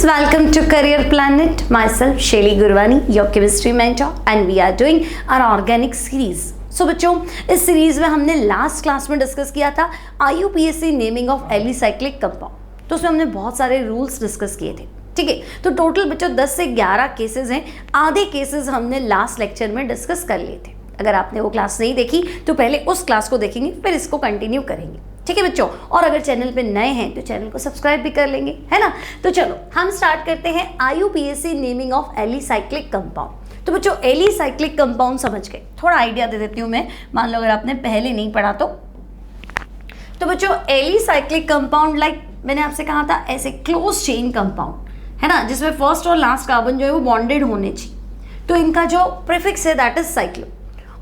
Students, welcome to Career Planet. Myself Shaili Gurwani, your chemistry mentor, and we are doing our organic series. So बच्चों, इस series में हमने last class में discuss किया था IUPAC naming of alicyclic compound. तो उसमें हमने बहुत सारे रूल्स डिस्कस किए थे, ठीक है। तो टोटल बच्चों 10 से 11 केसेस हैं। आधे केसेस हमने लास्ट लेक्चर में डिस्कस कर लिए थे। अगर आपने वो क्लास नहीं देखी तो पहले उस क्लास को देखेंगे, फिर इसको कंटिन्यू करेंगे, ठीक है बच्चों। और अगर चैनल पे नए हैं तो चैनल को सब्सक्राइब भी कर लेंगे, है ना। तो चलो हम स्टार्ट करते हैं IUPAC naming of alicyclic compound. तो बच्चों एलिसाइक्लिक कंपाउंड समझ गए, थोड़ा आइडिया दे देती हूँ मैं, मान लो अगर आपने पहले नहीं पढ़ा तो बच्चों एलिसाइक्लिक कंपाउंड लाइक मैंने आपसे कहा था ऐसे क्लोज चेन कंपाउंड है ना, जिसमें फर्स्ट और लास्ट कार्बन जो है वो बॉन्डेड होने चाहिए। तो इनका जो प्रीफिक्स है दैट इज साइक्लो,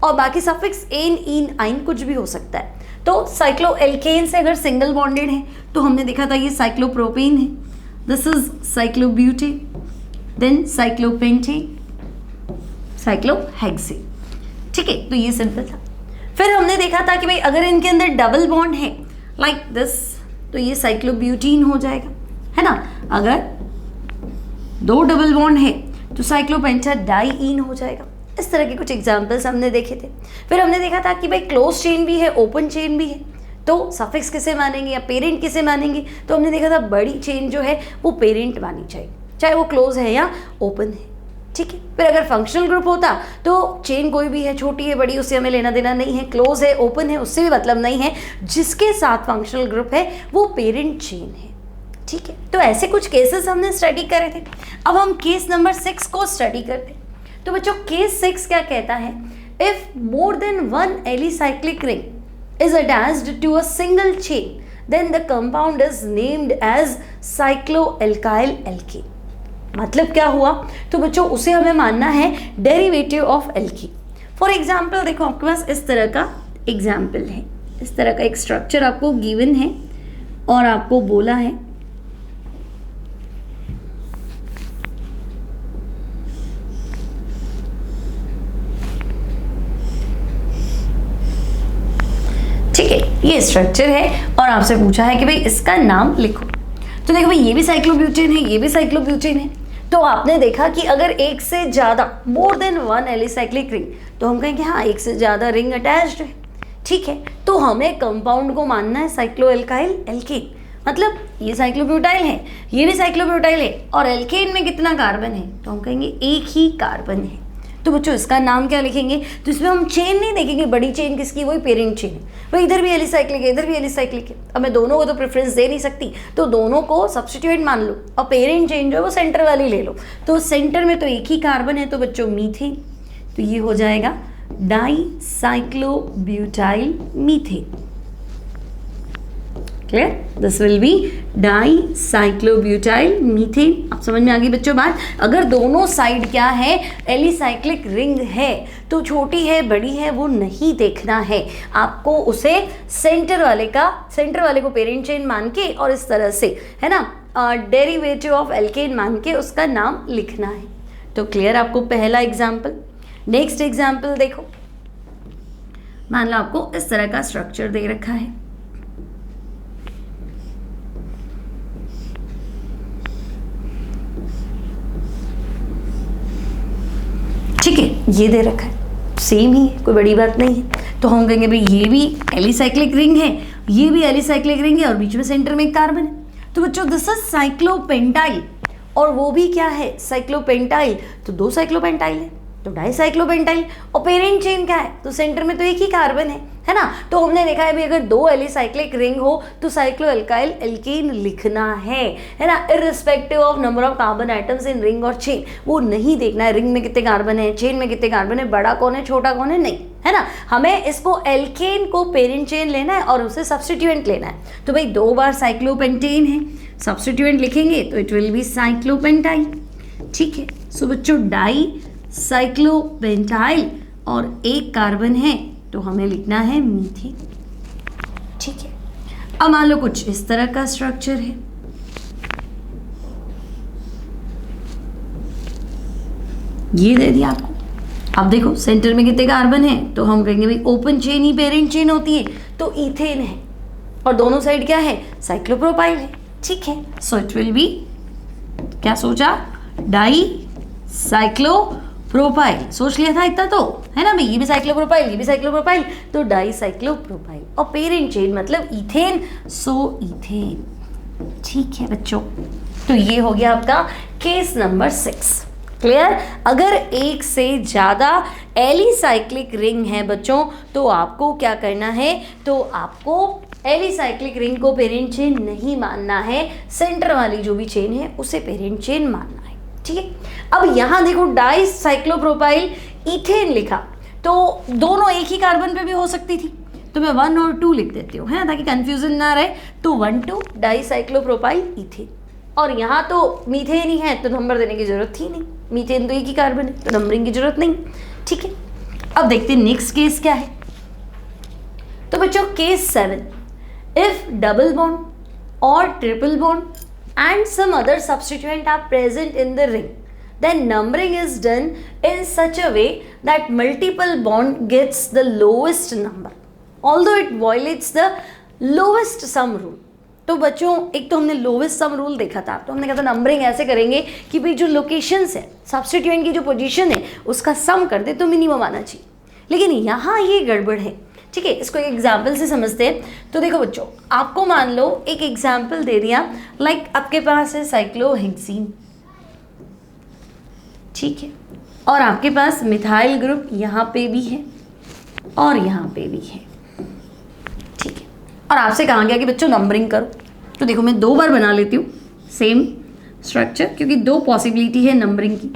और बाकी सफिक्स एन इन आइन कुछ भी हो सकता है। तो साइक्लो एल्केन से अगर सिंगल बॉन्डेड है तो हमने देखा था ये साइक्लोप्रोपेन है, this is cyclobutane, then cyclopentane, cyclohexane, ठीक है। तो ये सिंपल था। फिर हमने देखा था कि भाई अगर इनके अंदर डबल बॉन्ड है लाइक दिस तो ये साइक्लोब्यूटीन हो जाएगा, है ना। अगर दो डबल बॉन्ड है तो साइक्लोपेंटाडाइईन हो जाएगा। इस तरह के कुछ एग्जाम्पल्स हमने देखे थे। फिर हमने देखा था कि भाई क्लोज चेन भी है, ओपन चेन भी है, तो सफिक्स किसे मानेंगे या पेरेंट किसे मानेंगे। तो हमने देखा था बड़ी चेन जो है वो पेरेंट मानी चाहिए, चाहे वो क्लोज है या ओपन है, ठीक है। फिर अगर फंक्शनल ग्रुप होता तो चेन कोई भी है, छोटी है बड़ी, उससे हमें लेना देना नहीं है, क्लोज है ओपन है उससे भी मतलब नहीं है, जिसके साथ फंक्शनल ग्रुप है वो पेरेंट चेन है, ठीक है। तो ऐसे कुछ केसेस हमने स्टडी करे थे। अब हम केस नंबर 6 को स्टडी करते हैं। तो बच्चों केस 6 क्या कहता है, if more than one alicyclic ring is attached to a single chain then the compound is named as cycloalkyl alkane. मतलब क्या हुआ, तो बच्चों उसे हमें मानना है derivative of alkane. For example देखो आपके पास इस तरह का एग्जाम्पल है, इस तरह का एक स्ट्रक्चर आपको गिवन है और आपको बोला है ये स्ट्रक्चर है और आपसे पूछा है कि भाई इसका नाम लिखो। तो देखो भाई ये भी साइक्लोब्यूटेन है, ये भी साइक्लोब्यूटेन है। तो आपने देखा कि अगर एक से ज़्यादा मोर देन वन एलिसाइक्लिक रिंग तो हम कहेंगे हाँ एक से ज़्यादा रिंग अटैच्ड है, ठीक है। तो हमें कंपाउंड को मानना है साइक्लोएल्काइल एल्केन। मतलब ये साइक्लोब्यूटाइल है, ये भी साइक्लोब्यूटाइल है, और एल्केन में कितना कार्बन है तो हम कहेंगे एक ही कार्बन है। तो बच्चों इसका नाम क्या लिखेंगे, तो इसमें हम चेन नहीं देखेंगे, बड़ी चेन किसकी, वही पेरेंट चेन है। भाई इधर भी एलिसाइक्लिक है, इधर भी एलिसाइक्लिक है, अब मैं दोनों को तो प्रेफरेंस दे नहीं सकती, तो दोनों को सब्स्टिट्यूट मान लो और पेरेंट चेन जो है वो सेंटर वाली ले लो। तो सेंटर में तो एक ही कार्बन है, तो बच्चों मीथेन, तो ये हो जाएगा dicyclobutyl methane. Clear, this will be dicyclobutyl methane. अब समझ में आ गई बच्चों बात। अगर दोनों साइड क्या है, एलिसाइक्लिक रिंग है, तो छोटी है बड़ी है वो नहीं देखना है, आपको उसे सेंटर वाले को पेरेंट चेन मान के और इस तरह से है ना डेरिवेटिव ऑफ एल्केन मान के उसका नाम लिखना है। तो क्लियर आपको पहला एग्जाम्पल। नेक्स्ट एग्जाम्पल देखो, मान लो आपको इस तरह का स्ट्रक्चर दे रखा है, ठीक है, ये दे रखा है, सेम ही है, कोई बड़ी बात नहीं है। तो हम कहेंगे भाई ये भी एलिसाइक्लिक रिंग है, ये भी एलिसाइक्लिक रिंग है, और बीच में सेंटर में एक कार्बन है। तो बच्चों दिस इज साइक्लोपेंटाइल, और वो भी क्या है साइक्लोपेंटाइल, तो दो साइक्लोपेंटाइल है तो डाइसाइक्लोपेंटाइल। और पेरेंट चेन क्या है, तो सेंटर में तो एक ही कार्बन है ना। तो हमने देखा है भी अगर दो एलिसाइक्लिक रिंग हो तो साइक्लोएल्काइल एल्केन लिखना है ना, irrespective of number of carbon atoms in ring और चेन। वो नहीं देखना है रिंग में कितने कार्बन है, चेन में कितने कार्बन है, बड़ा कौन है छोटा कौन है, नहीं, है ना। हमें इसको एल्केन को पेरेंट चेन लेना है और उसे सब्स्टिट्यूएंट लेना है। तो भाई 2 बार साइक्लोपेंटेन है, सब्स्टिट्यूएंट लिखेंगे तो इट विल बी साइक्लोपेंटाइल, ठीक है। सो बच्चों डाइसाइक्लोपेंटाइल और एक कार्बन है तो हमें लिखना है मीथेन, ठीक है। अब मान लो कुछ इस तरह का स्ट्रक्चर है, ये दे दिया आपको। अब देखो सेंटर में कितने कार्बन है तो हम कहेंगे भाई ओपन चेन ही पेरेंट चेन होती है, तो इथेन है, और दोनों साइड क्या है साइक्लोप्रोपाइल है, ठीक है। सो इट विल बी क्या सोचा, डाई साइक्लोप्रोपाइल, सोच लिया था इतना तो, है ना भाई, ये भी साइक्लोप्रोपाइल, ये भी साइक्लोप्रोपाइल, तो डाई साइक्लोप्रोपाइल। और पेरेंट चेन मतलब इथेन, सो इथेन। ठीक है बच्चों, तो ये हो गया आपका केस नंबर 6। क्लियर। अगर एक से ज़्यादा एलिसाइक्लिक रिंग है बच्चों, तो आपको क्या करना है, तो आपको एलिसाइक्लिक रिंग को पेरेंट चेन नहीं मानना है, सेंटर वाली जो भी चेन है उसे पेरेंट चेन मानना है। ठीक है। अब यहाँ देखो डाई साइक्लोप्रोपाइल इथेन लिखा, तो दोनों एक ही कार्बन पे भी हो सकती थी, तो मैं 1 और 2 लिख देती हूँ, है ना, ताकि कंफ्यूजन ना रहे। तो 1 2 डाई साइक्लोप्रोपाइल इथेन, और यहाँ तो मीथेन ही है तो नंबर देने की जरूरत थी नहीं, मीथेन तो एक ही कार्बन है तो नंबरिंग की जरूरत नहीं। ठीक है। अब देखते हैं नेक्स्ट केस क्या है। तो बच्चों केस 7, इफ डबल बॉन्ड और triple bond and some other substituent are present in the ring, then numbering is done in such a way that multiple bond gets the lowest number although it violates the lowest sum rule। तो बच्चों एक तो हमने lowest sum rule देखा था, तो हमने कहा था नंबरिंग ऐसे करेंगे कि भाई जो लोकेशंस है, सब्स्टिट्यूएंट की जो पोजीशन है उसका सम कर दे तो मिनिमम आना चाहिए, लेकिन यहाँ ये गड़बड़ है। ठीक है, इसको एक एग्जाम्पल से समझते हैं। तो देखो बच्चों, आपको मान लो एक एग्जाम्पल दे दिया, लाइक आपके पास है साइक्लोहेक्सीन, ठीक है, और आपके पास मिथाइल ग्रुप यहाँ पे भी है और यहाँ पे भी है। ठीक है, और आपसे कहा गया कि बच्चों नंबरिंग करो, तो देखो मैं 2 बार बना लेती हूँ सेम स्ट्रक्चर, क्योंकि 2 पॉसिबिलिटी है नंबरिंग की।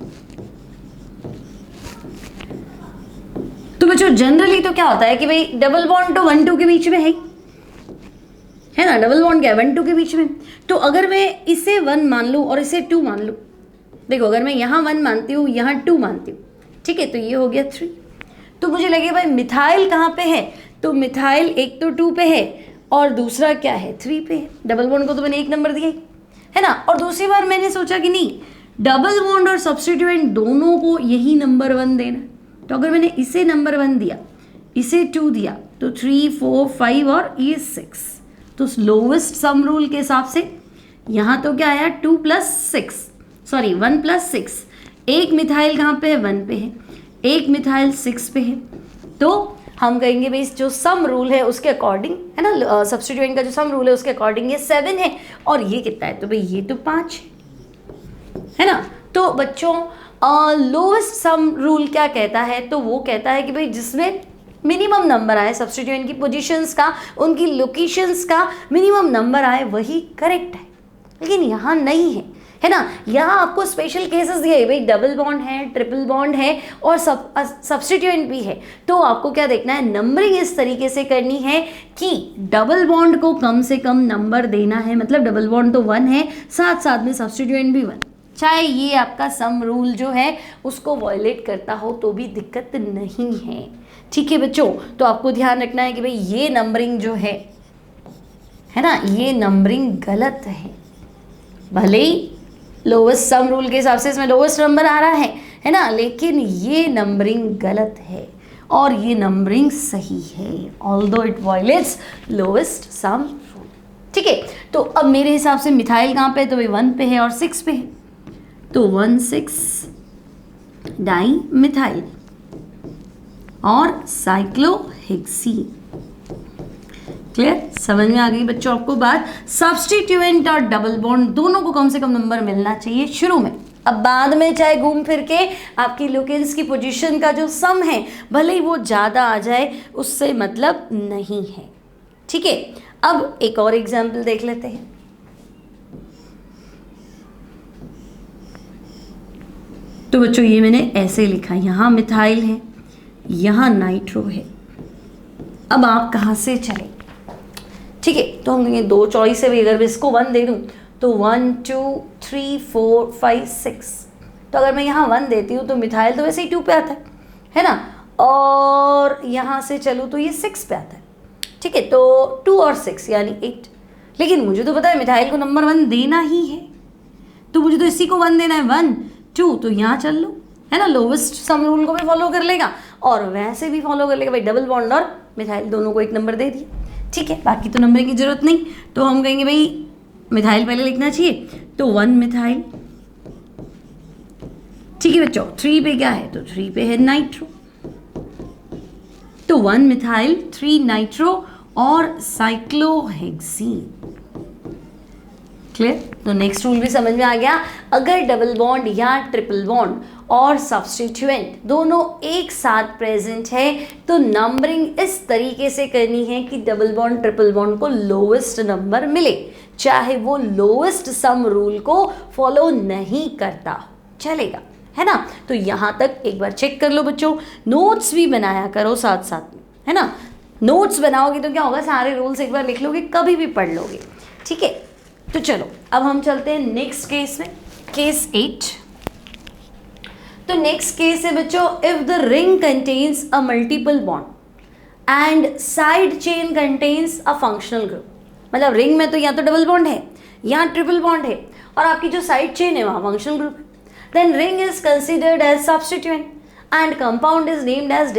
तो बच्चों जनरली तो क्या होता है कि भाई डबल बॉन्ड तो 1 2 के बीच में है ना, डबल बॉन्ड क्या है 1 2 के बीच में। तो अगर मैं इसे 1 मान लूँ और इसे 2 मान लूँ, देखो अगर मैं यहाँ 1 मानती हूँ यहाँ 2 मानती हूँ, ठीक है, तो ये हो गया 3। तो मुझे लगे भाई मिथाइल कहाँ पे है, तो मिथाइल एक तो 2 पे है और दूसरा क्या है 3 पे है। डबल बॉन्ड को तो मैंने 1 नंबर दिया है ना, और दूसरी बार मैंने सोचा कि नहीं डबल बॉन्ड और सब्स्टिट्यूएंट दोनों को यही नंबर 1 देना। तो अगर मैंने इसे नंबर 1 दिया, इसे 2 दिया, तो 3 4 5 और ये 6, तो लोवेस्ट सम रूल के हिसाब से यहाँ तो क्या आया 2 + 6, सॉरी 1 + 6। एक मिथाइल कहाँ पे है 1 पे है, एक मिथाइल 6 पे है, तो हम कहेंगे भाई जो सम रूल है उसके अकॉर्डिंग, है ना, सब्स्टिट्यूएंट का जो सम रूल है उसके अकॉर्डिंग ये 7 है और ये कितना है, तो भाई ये तो 5 है ना। तो बच्चों लोवेस्ट सम रूल क्या कहता है, तो वो कहता है कि भाई जिसमें मिनिमम नंबर आए सब्स्टिट्यूएंट की पोजीशंस का, उनकी लोकेशंस का मिनिमम नंबर आए वही करेक्ट है, लेकिन यहाँ नहीं है ना। यहाँ आपको स्पेशल केसेस दिए भाई, डबल बॉन्ड है, ट्रिपल बॉन्ड है और सब्स्टिट्यूएंट भी है, तो आपको क्या देखना है, नंबरिंग इस तरीके से करनी है कि डबल बॉन्ड को कम से कम नंबर देना है, मतलब डबल बॉन्ड तो 1 है, साथ साथ में सब्स्टिट्यूएंट भी 1, चाहे ये आपका सम रूल जो है उसको वॉयलेट करता हो तो भी दिक्कत नहीं है। ठीक है बच्चों, तो आपको ध्यान रखना है कि भाई ये नंबरिंग जो है ना, ये नंबरिंग गलत है। भले ही लोवेस्ट सम रूल के हिसाब से इसमें लोवेस्ट नंबर आ रहा है ना, लेकिन ये नंबरिंग गलत है और ये नंबरिंग सही है, although it violates lowest sum rule. ठीक है, तो अब मेरे हिसाब से मिथाइल कहाँ पे है, तो भाई 1 पे है और 6 पे है, तो 1 6 डाई मिथाइल और साइक्लोहेक्सीन। क्लियर, समझ में आ गई बच्चों आपको बात। सब्स्टिट्यूएंट और डबल बॉन्ड दोनों को कम से कम नंबर मिलना चाहिए शुरू में, अब बाद में चाहे घूम फिर के आपकी लोकेल्स की पोजीशन का जो सम है भले ही वो ज़्यादा आ जाए, उससे मतलब नहीं है। ठीक है, अब एक और एग्जाम्पल देख लेते हैं। तो बच्चों ये मैंने ऐसे लिखा, यहाँ मिथाइल है, यहाँ नाइट्रो है, अब आप कहाँ से चले। ठीक है, तो हम देंगे 2 चॉइस है, अगर मैं इसको 1 दे दूँ तो 1 2 3 4 5 6, तो अगर मैं यहाँ 1 देती हूँ तो मिथाइल तो वैसे ही 2 पे आता है ना, और यहाँ से चलूँ तो ये 6 पे आता है। ठीक है, तो 2 और 6 यानी 8, लेकिन मुझे तो पता है मिथाइल को नंबर 1 देना ही है, तो मुझे तो इसी को 1 देना है, 1 2, तो यहाँ चल लो, है ना, लोवेस्ट सम रूल को भी फॉलो कर लेगा और वैसे भी फॉलो कर लेगा, भाई डबल बॉन्ड और मिथाइल दोनों को 1 नंबर दे दिया। ठीक है, बाकी तो नंबरिंग की जरूरत नहीं, तो हम कहेंगे भाई मिथाइल पहले लिखना चाहिए, तो 1 मिथाइल ठीक है बच्चों, 3 पे क्या है, तो 3 पे है नाइट्रो, तो 1 मिथाइल 3 नाइट्रो और साइक्लोहेक्सीन। क्लियर? तो नेक्स्ट रूल भी समझ में आ गया। अगर डबल बॉन्ड या ट्रिपल बॉन्ड और सब्स्टिट्यूएंट दोनों एक साथ प्रेजेंट है तो नंबरिंग इस तरीके से करनी है कि डबल बॉन्ड ट्रिपल बॉन्ड को लोएस्ट नंबर मिले, चाहे वो लोएस्ट सम रूल को फॉलो नहीं करता चलेगा, है ना। तो यहां तक एक बार चेक कर लो बच्चों, नोट्स भी बनाया करो साथ साथ में, है ना। नोट्स बनाओगे तो क्या होगा, सारे रूल्स एक बार लिख लोगे, कभी भी पढ़ लोगे, ठीक है। तो चलो अब हम चलते हैं नेक्स्ट केस में, केस 8। तो नेक्स्ट केस है बच्चों, if the ring contains a multiple bond and side chain contains a functional group. मतलब रिंग में तो या तो डबल बॉन्ड है या ट्रिपल बॉन्ड है और आपकी जो साइड चेन है वहाँ फंक्शनल ग्रुप है, then ring is considered as substituent and compound is named as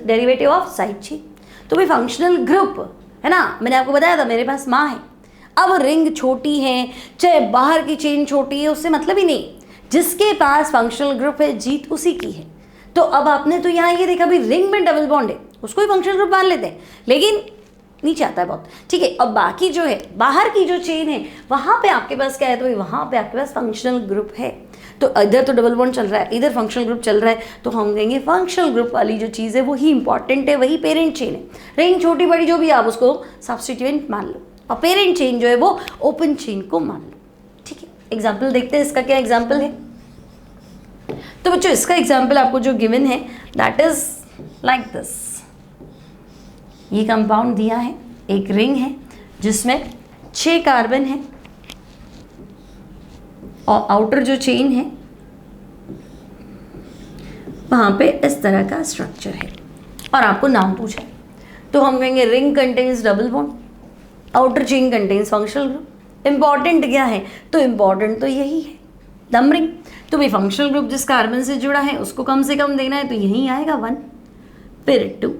derivative of side chain. तो भाई फंक्शनल ग्रुप है ना, मैंने आपको बताया था मेरे पास माँ है। अब रिंग छोटी है चाहे बाहर की चेन छोटी है उससे मतलब ही नहीं, जिसके पास फंक्शनल ग्रुप है जीत उसी की है। तो अब आपने तो यहाँ ये देखा भी रिंग में डबल बॉन्ड है, उसको ही फंक्शनल ग्रुप मान लेते हैं, लेकिन नीचे आता है बहुत, ठीक है। अब बाकी जो है बाहर की जो चेन है वहाँ पे आपके पास क्या है, तो वहाँ पे आपके पास फंक्शनल ग्रुप है। तो इधर तो डबल बॉन्ड चल रहा है, इधर फंक्शनल ग्रुप चल रहा है, तो हम कहेंगे फंक्शनल ग्रुप वाली जो चीज़ है वही इंपॉर्टेंट है, वही पेरेंट चेन है। रिंग छोटी बड़ी जो भी आप उसको सब्स्टिट्यूएंट मान लो और पेरेंट चेन जो है वो ओपन चेन को मान लो, ठीक है। एग्जाम्पल देखते हैं, इसका क्या एग्जाम्पल है। तो बच्चों इसका एग्जाम्पल आपको जो गिवन है दैट इज लाइक दिस। ये कंपाउंड दिया है, एक रिंग है जिसमें 6 कार्बन है और आउटर जो चेन है वहां पे इस तरह का स्ट्रक्चर है और आपको नाम पूछा है, तो हम कहेंगे ring contains double bond, outer chain contains functional group. Important क्या है, तो इंपॉर्टेंट तो यही है नंबरिंग। तो भाई फंक्शनल ग्रुप जिस कार्बन से जुड़ा है उसको कम से कम देना है, तो यही आएगा 1, फिर 2,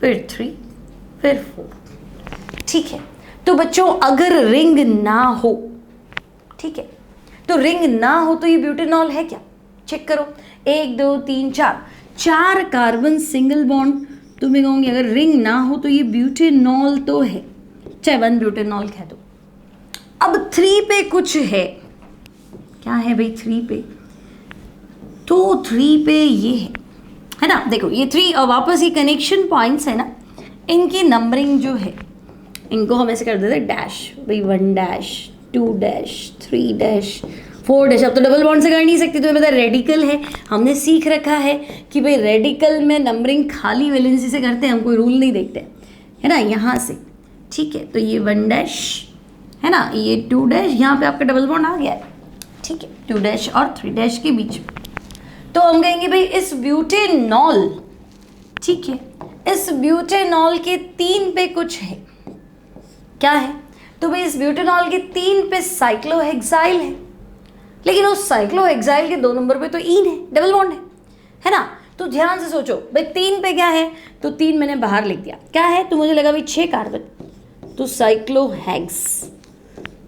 फिर 3, फिर 4, ठीक है। तो बच्चों अगर रिंग ना हो, ठीक है, तो रिंग ना हो तो ये ब्यूटेनॉल है क्या, चेक करो। 1 2 3 4 कार्बन सिंगल बॉन्ड, तो मैं कहूँगी अगर रिंग ना हो तो ये ब्यूटेनॉल तो है, चाहे 1 ब्यूटेनॉल कह दो। अब 3 पे कुछ है, क्या है भाई 3 पे, तो 3 पे ये है ना। देखो ये 3 और वापस ये कनेक्शन पॉइंट्स है ना, इनकी नंबरिंग जो है इनको हम ऐसे कर देते हैं डैश, भाई 1 डैश 2 डैश 3 डैश 4 डैश। अब तो डबल बॉन्ड से कर नहीं सकती, तो पता रेडिकल है, हमने सीख रखा है कि भाई रेडिकल में नंबरिंग खाली वैलेंसी से करते हैं, हम कोई रूल नहीं देखते, है ना, यहाँ से, ठीक है। तो ये 1 डैश है ना, ये 2 डैश, यहाँ पे आपका डबल बॉन्ड आ गया है, ठीक है, 2 डैश और 3 डैश के बीच में। तो हम कहेंगे भाई इस ब्यूटेनॉल, ठीक है, इस ब्यूटेनॉल के 3 पे कुछ है, क्या है, तो भाई इस ब्यूटेनॉल के 3 पे साइक्लोहेक्साइल है, लेकिन उस साइक्लोहेक्साइल के 2 नंबर पे तो ईन है, डबल बॉन्ड है ना। तो ध्यान से सोचो भाई 3 पे क्या है, तो 3 मैंने बाहर लिख दिया, क्या है, तो मुझे लगा भाई 6 कार्बन, तो साइक्लोहेक्स,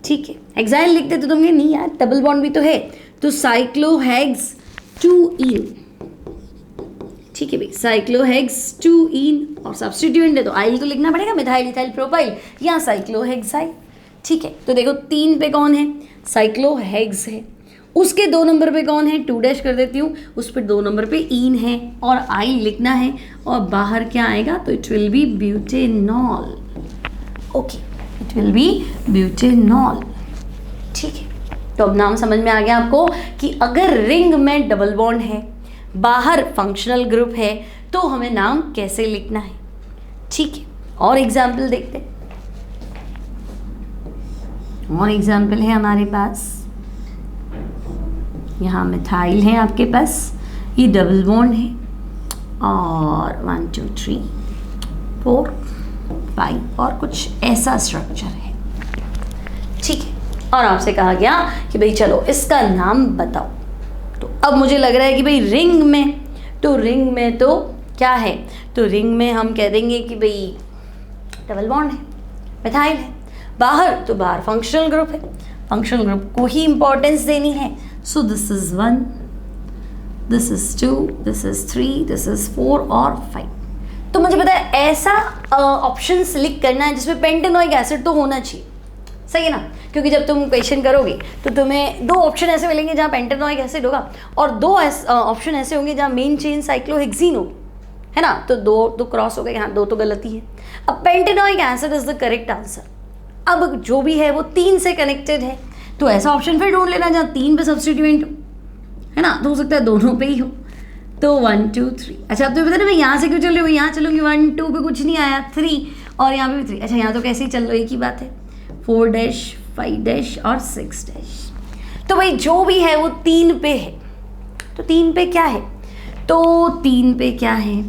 ठीक है। हेक्साइल लिखते तो तुमने नहीं यार, डबल बॉन्ड भी तो है, तो साइक्लोहेक्स 2ईन, ठीक है भाई, साइक्लोहेक्स 2ईन और सब्स्टिट्यूएंट है तो आइल तो लिखना पड़ेगा, मिथाइल इथाइल प्रोपाइल या साइक्लोहेक्साइल, ठीक है। तो देखो 3 पे कौन है, साइक्लोहेक्स है, उसके 2 नंबर पे कौन है, 2 डैश कर देती हूँ, उस पर 2 नंबर पे ईन है और आइल लिखना है, और बाहर क्या आएगा, तो it will be butanol, okay, it will be butanol, ठीक है। तो अब नाम समझ में आ गया आपको कि अगर रिंग में डबल बॉन्ड है, बाहर फंक्शनल ग्रुप है, तो हमें नाम कैसे लिखना है, ठीक है। और एग्जाम्पल देखते हैं, और एग्जाम्पल है हमारे पास, यहाँ मिथाइल है आपके पास, ये डबल बॉन्ड है और 1 2 3 4 5 और कुछ ऐसा स्ट्रक्चर है, ठीक है। और आपसे कहा गया कि भाई चलो इसका नाम बताओ, तो अब मुझे लग रहा है कि भाई रिंग में, तो रिंग में तो क्या है, तो रिंग में हम कह देंगे कि भाई डबल बॉन्ड है, मिथाइल है, बाहर तो बाहर फंक्शनल ग्रुप है, फंक्शनल ग्रुप को ही इंपॉर्टेंस देनी है, so this is 1 this is 2, this is 3, this is 4 और 5। तो मुझे पता है ऐसा ऑप्शन सिलेक्ट करना है जिसमें पेंटेनोइक एसिड तो होना चाहिए, सही है ना, क्योंकि जब तुम क्वेश्चन करोगे तो तुम्हें 2 ऑप्शन ऐसे मिलेंगे जहाँ पेंटेनोइक एसिड होगा और 2 ऑप्शन ऐसे होंगे जहाँ मेन चेन साइक्लोहेक्सीन होगी, है ना। तो 2 तो क्रॉस हो गए, यहाँ 2 तो गलती है। अब pentanoic acid is the correct answer. अब जो भी है वो 3 से कनेक्टेड है, तो ऐसा ऑप्शन फिर ढूंढ लेना जहाँ 3 पे सब्स्टिट्यूएंट हो, है ना। तो हो सकता है दोनों पे ही हो। तो 1 2 3। अच्छा अब तो पता ना मैं यहाँ से क्यों चल रही हूँ, यहाँ चलूँगी 1 2 पे कुछ नहीं आया, 3 और यहाँ पे भी 3। अच्छा यहाँ तो कैसे ही चल लो, एक ही बात है, 4 डैश 5 डैश और 6 डैश। तो भाई जो भी है वो 3 पे है। तो 3 पे क्या है, तो 3 पे क्या है,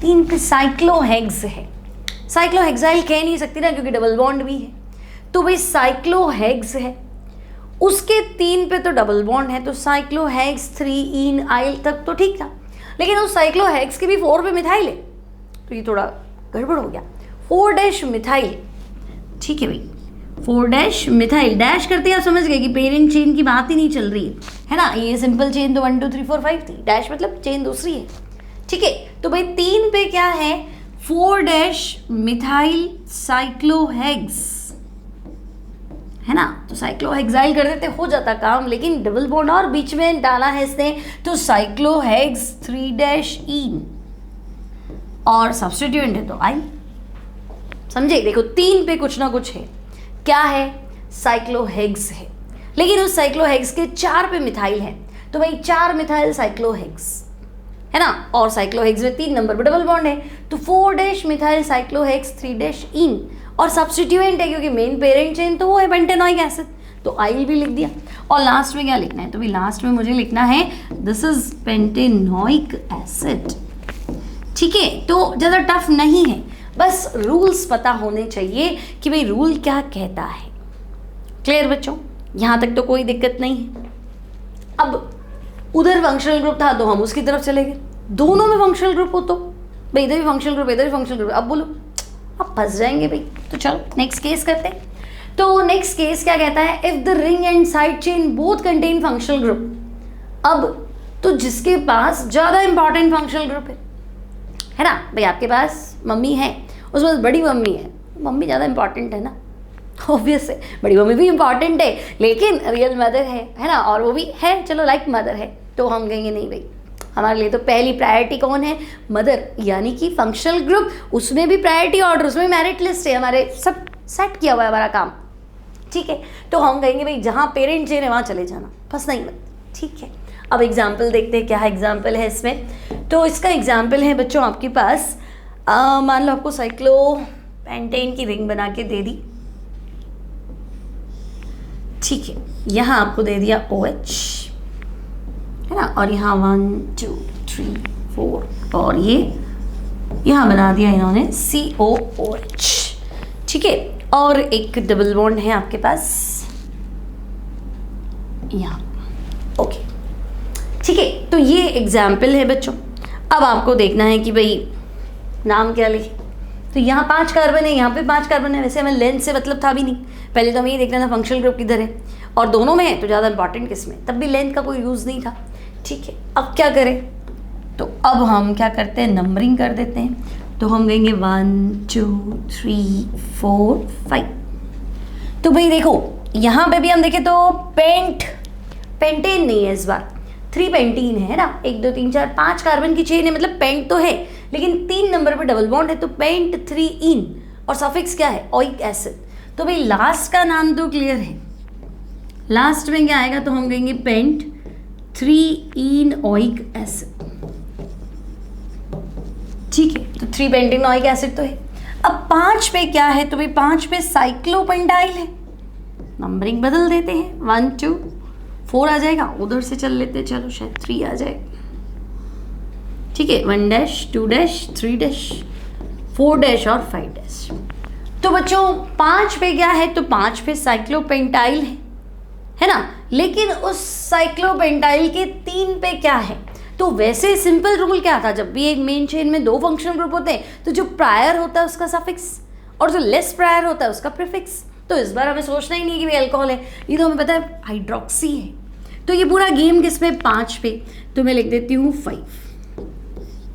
3 पे साइक्लोहेक्स है। साइक्लोहेक्साइल कह नहीं सकती ना क्योंकि डबल बॉन्ड भी है, तो भाई साइक्लोहेक्स है, उसके 3 पे तो डबल बॉन्ड है, तो साइक्लोहेक्स 3 आइल तक तो ठीक था। लेकिन उस साइक्लोहेक्स के भी 4 पे मिथाइल है, तो ये थोड़ा गड़बड़ हो गया। 4 डैश मिथाइल, ठीक है भाई, 4 डैश मिथाइल। डैश करते आप समझ गए कि पेरेंट चेन की बात ही नहीं चल रही है ना। ये सिंपल चेन तो 1 2 3 4 5 थी, डैश मतलब चेन दूसरी है, ठीक है। तो भाई 3 पे क्या है, 4 डैश मिथाइल साइक्लोहेक्स, है ना। तो साइक्लोहेक्साइल कर देते हो जाता काम, लेकिन डबल बॉन्ड और बीच में डाला है इसने, तो साइक्लोहेक्स 3 डैश ईन और सब्स्टिट्यूएंट है तो आई, समझे। देखो 3 पे कुछ ना कुछ है, क्या है, साइक्लोहेक्स है, लेकिन उस साइक्लोहेक्स के 4 पे मिथाइल है, तो भाई 4 मिथाइल साइक्लोहेक्स, है ना। और साइक्लोहेक्स में 3 नंबर पर डबल बॉन्ड है, तो 4 डैश मिथाइल साइक्लोहेक्स 3 डैश इन और सब्स्टिट्यूएंट है क्योंकि मेन पेरेंट चेन तो वो है पेंटेनोइक एसिड, तो आइल भी लिख दिया। और लास्ट में क्या लिखना है, तो भाई लास्ट में मुझे लिखना है दिस इज पेंटेनोइक एसिड, ठीक है। तो ज़्यादा टफ नहीं है, बस रूल्स पता होने चाहिए कि भाई रूल क्या कहता है। क्लियर बच्चों, यहाँ तक तो कोई दिक्कत नहीं है। अब उधर फंक्शनल ग्रुप था तो हम उसकी तरफ चले गए, दोनों में फंक्शनल ग्रुप हो तो भाई इधर भी फंक्शनल ग्रुप, इधर भी फंक्शनल ग्रुप। अब बोलो, अब फंस जाएंगे भाई। तो चलो नेक्स्ट केस करते हैं। तो नेक्स्ट केस क्या कहता है, if the ring and side chain both contain functional group. अब तो जिसके पास ज़्यादा इंपॉर्टेंट फंक्शनल ग्रुप है ना भाई, आपके पास मम्मी है, उसके पास बड़ी मम्मी है, मम्मी ज़्यादा इंपॉर्टेंट है ना, ऑब्वियस है, बड़ी मम्मी भी इंपॉर्टेंट है लेकिन रियल मदर है ना, और वो भी है चलो लाइक मदर है, तो हम कहेंगे नहीं भाई हमारे लिए तो पहली प्रायोरिटी कौन है, मदर, यानी कि फंक्शनल ग्रुप, उसमें भी प्रायोरिटी ऑर्डर, उसमें मेरिट लिस्ट है, हमारे सब सेट किया हुआ है हमारा काम, ठीक है। तो हम कहेंगे भाई जहाँ पेरेंट चेन है वहाँ चले जाना, फंसना ही मत, ठीक है। अब एग्जाम्पल देखते हैं, क्या एग्जाम्पल है इसमें। तो इसका एग्जाम्पल है बच्चों आपके पास, मान लो आपको साइक्लोपेंटेन की रिंग बना के दे दी, ठीक है। यहाँ आपको दे दिया OH, है ना, और यहाँ 1 2 3 4 और ये यहाँ बना दिया इन्होंने COOH, ठीक है। और एक डबल बॉन्ड है आपके पास यहाँ, ओके, ठीक है। तो ये एग्जाम्पल है बच्चों। अब आपको देखना है कि भाई नाम क्या लिखे। तो यहाँ 5 कार्बन है, यहाँ पे 5 कार्बन है, वैसे हमें लेंथ से मतलब था भी नहीं, पहले तो हमें ये देखना था फंक्शनल ग्रुप किधर है, और दोनों में है तो ज़्यादा इंपॉर्टेंट किस में, तब भी लेंथ का कोई यूज़ नहीं था, ठीक है। अब क्या करें, तो अब हम क्या करते हैं, नंबरिंग कर देते हैं। तो हम कहेंगे 1 2 3 4 5। तो भाई देखो यहाँ पे भी हम देखें तो पेंटेन नहीं है इस बार, 3 पेंटीन है ना, 1 2 3 4 5 कार्बन की चेन है, मतलब पेंट तो है लेकिन 3 नंबर पे डबल बॉन्ड है, तो पेंट 3 इन और सफिक्स क्या है, ओइक एसिड। तो भाई लास्ट का नाम तो क्लियर है, लास्ट में क्या आएगा, तो हम कहेंगे पेंट 3 इन ओइक एसिड, ठीक है। तो 3 पेंटेन ओइक एसिड तो है। अब 5 पे क्या है, तो भाई 5 पे साइक्लोपेंटाइल है, नंबरिंग बदल देते हैं, 1 2 4 आ जाएगा, उधर से चल लेते हैं, चलो शायद 3 आ जाए, ठीक है। 1 डैश 2 डैश 3 डैश 4 डैश और 5 डैश। तो बच्चों 5 पे क्या है, तो 5 पे साइक्लोपेंटाइल है ना, लेकिन उस साइक्लोपेंटाइल के 3 पे क्या है, तो वैसे सिंपल रूल क्या था, जब भी एक मेन चेन में 2 फंक्शनल ग्रुप होते हैं तो जो प्रायर होता है उसका सफिक्स और जो लेस प्रायर होता है उसका प्रीफिक्स। तो इस बार हमें सोचना ही नहीं कि भाई अल्कोहल है, ये तो हमें पता है हाइड्रोक्सी है, तो ये पूरा गेम किस पे, 5 पे, तो मैं लिख देती हूँ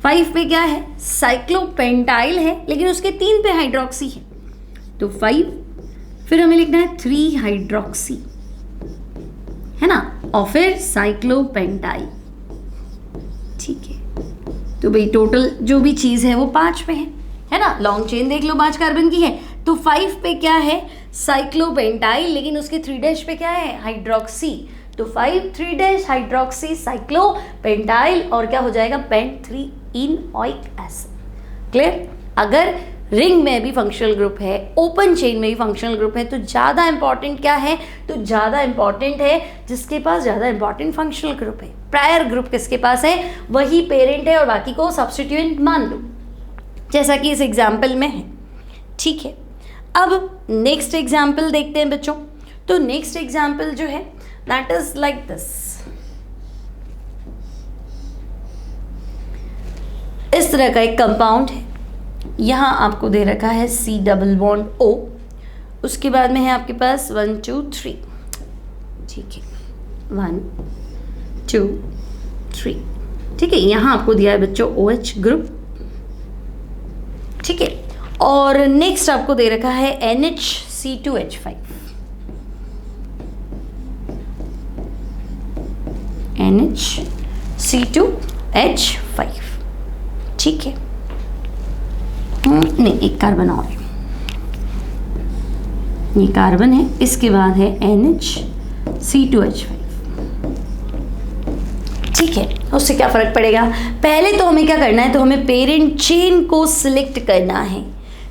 5 पे क्या है, साइक्लोपेंटाइल है, लेकिन उसके 3 पे हाइड्रोक्सी है, तो 5, फिर हमें लिखना है 3 हाइड्रोक्सी, है ना, और फिर साइक्लोपेंटाइल। ठीक है, तो भाई टोटल जो भी चीज़ है वो 5 पे है ना। लॉन्ग चेन देख लो 5 कार्बन की है, तो 5 पे क्या है, साइक्लोपेंटाइल, लेकिन उसके 3' पे क्या है, हाइड्रोक्सी, तो 5 3' हाइड्रोक्सी साइक्लोपेंटाइल, और क्या हो जाएगा, पेंट 3 इनोइक एसिड। क्लियर। अगर रिंग में भी फंक्शनल ग्रुप है, ओपन चेन में भी फंक्शनल ग्रुप है, तो ज़्यादा इंपॉर्टेंट क्या है, तो ज़्यादा इंपॉर्टेंट है जिसके पास ज़्यादा इंपॉर्टेंट फंक्शनल ग्रुप है। प्रायर ग्रुप किसके पास है, वही पेरेंट है, और बाकी को सब्स्टिट्यूएंट मान लो, जैसा कि इस एग्जाम्पल में है। ठीक है, अब नेक्स्ट एग्जाम्पल देखते हैं बच्चों। तो नेक्स्ट एग्जाम्पल जो है दैट इज लाइक दिस। इस तरह का एक कंपाउंड है, यहाँ आपको दे रखा है C डबल बॉन्ड O, उसके बाद में है आपके पास 1 2 3। ठीक है, 1 2 3। ठीक है, यहाँ आपको दिया है बच्चों OH ग्रुप। ठीक है, और नेक्स्ट आपको दे रखा है NHC2H5, NHC2H5। ठीक है, नहीं, एक कार्बन और है, ये कार्बन है, इसके बाद है NHC2H5। ठीक है, उससे क्या फर्क पड़ेगा, पहले तो हमें क्या करना है, तो हमें पेरेंट चेन को सिलेक्ट करना है।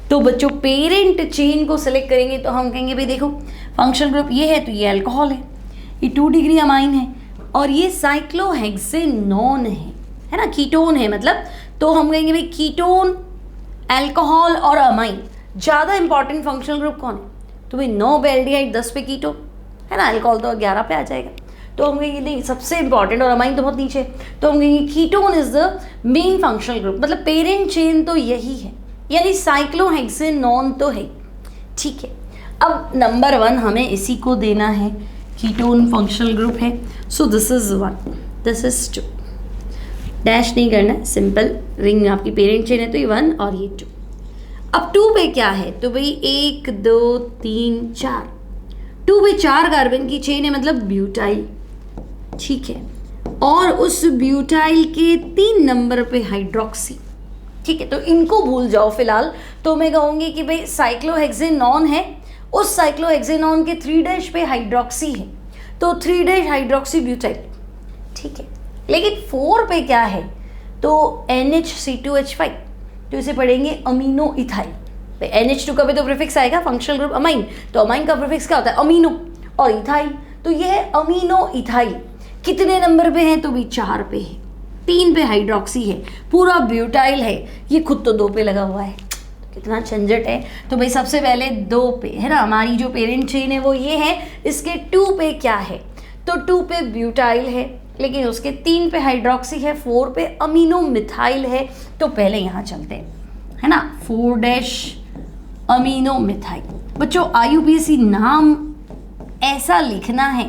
तो बच्चों पेरेंट चेन को सिलेक्ट करेंगे तो हम कहेंगे भाई देखो फंक्शनल ग्रुप ये है, तो ये अल्कोहल है, ये 2 डिग्री अमाइन है, और ये साइक्लोहेक्सेनोन है ना, कीटोन है मतलब, तो हम कहेंगे भाई कीटोन, अल्कोहल और अमाइन। ज़्यादा इंपॉर्टेंट फंक्शनल ग्रुप कौन है, तो भाई 9 पे एल्डिहाइड, 10 पे कीटोन, है ना, अल्कोहल तो 11 पे आ जाएगा, तो हम कहेंगे नहीं सबसे इंपॉर्टेंट, और अमाइन तो बहुत नीचे, तो हम कहेंगे ketone is the main functional group, मतलब पेरेंट चेन तो यही है, यानी साइक्लोहेक्सेनोन तो है। ठीक है, अब नंबर 1 हमें इसी को देना है, कीटोन फंक्शनल ग्रुप है, so this is 1, this is 2, dash नहीं करना है, सिंपल, रिंग आपकी पेरेंट चेन है तो ये 1 और ये 2। अब 2 पे क्या है, तो भाई 1 2 3 4, 2 पे 4 कार्बन की चेन है, मतलब ब्यूटाइल। ठीक है, और उस ब्यूटाइल के 3 नंबर पे हाइड्रोक्सी। ठीक है, तो इनको भूल जाओ फिलहाल, तो मैं कहूँगी कि भाई साइक्लोहेक्सेनोन है, उस साइक्लोहेक्सेनोन के 3' पे हाइड्रोक्सी है, तो 3' हाइड्रोक्सी ब्यूटाइल। ठीक है, लेकिन 4 पे क्या है, तो NHC2H5, तो इसे पढ़ेंगे अमीनो इथाइल। NH2 का भी तो प्रीफिक्स आएगा, फंक्शनल ग्रुप अमाइन, तो अमाइन का प्रीफिक्स क्या होता है, अमीनो, और इथाइल, तो ये है अमीनो इथाइल। कितने नंबर पे है, तो भी 4 पे है, 3 पे हाइड्रोक्सी है, पूरा ब्यूटाइल है, ये खुद तो 2 पे लगा हुआ है, तो कितना झंझट है। तो भाई सबसे पहले 2 पे है ना, हमारी जो पेरेंट चेन है वो ये है, इसके 2 पे क्या है, तो 2 पे ब्यूटाइल है, लेकिन उसके 3 पे हाइड्रोक्सी है, 4 पे अमीनो मिथाइल है, तो पहले यहाँ चलते हैं, है ना, 4' अमीनो मिथाइल। बच्चों IUPAC नाम ऐसा लिखना है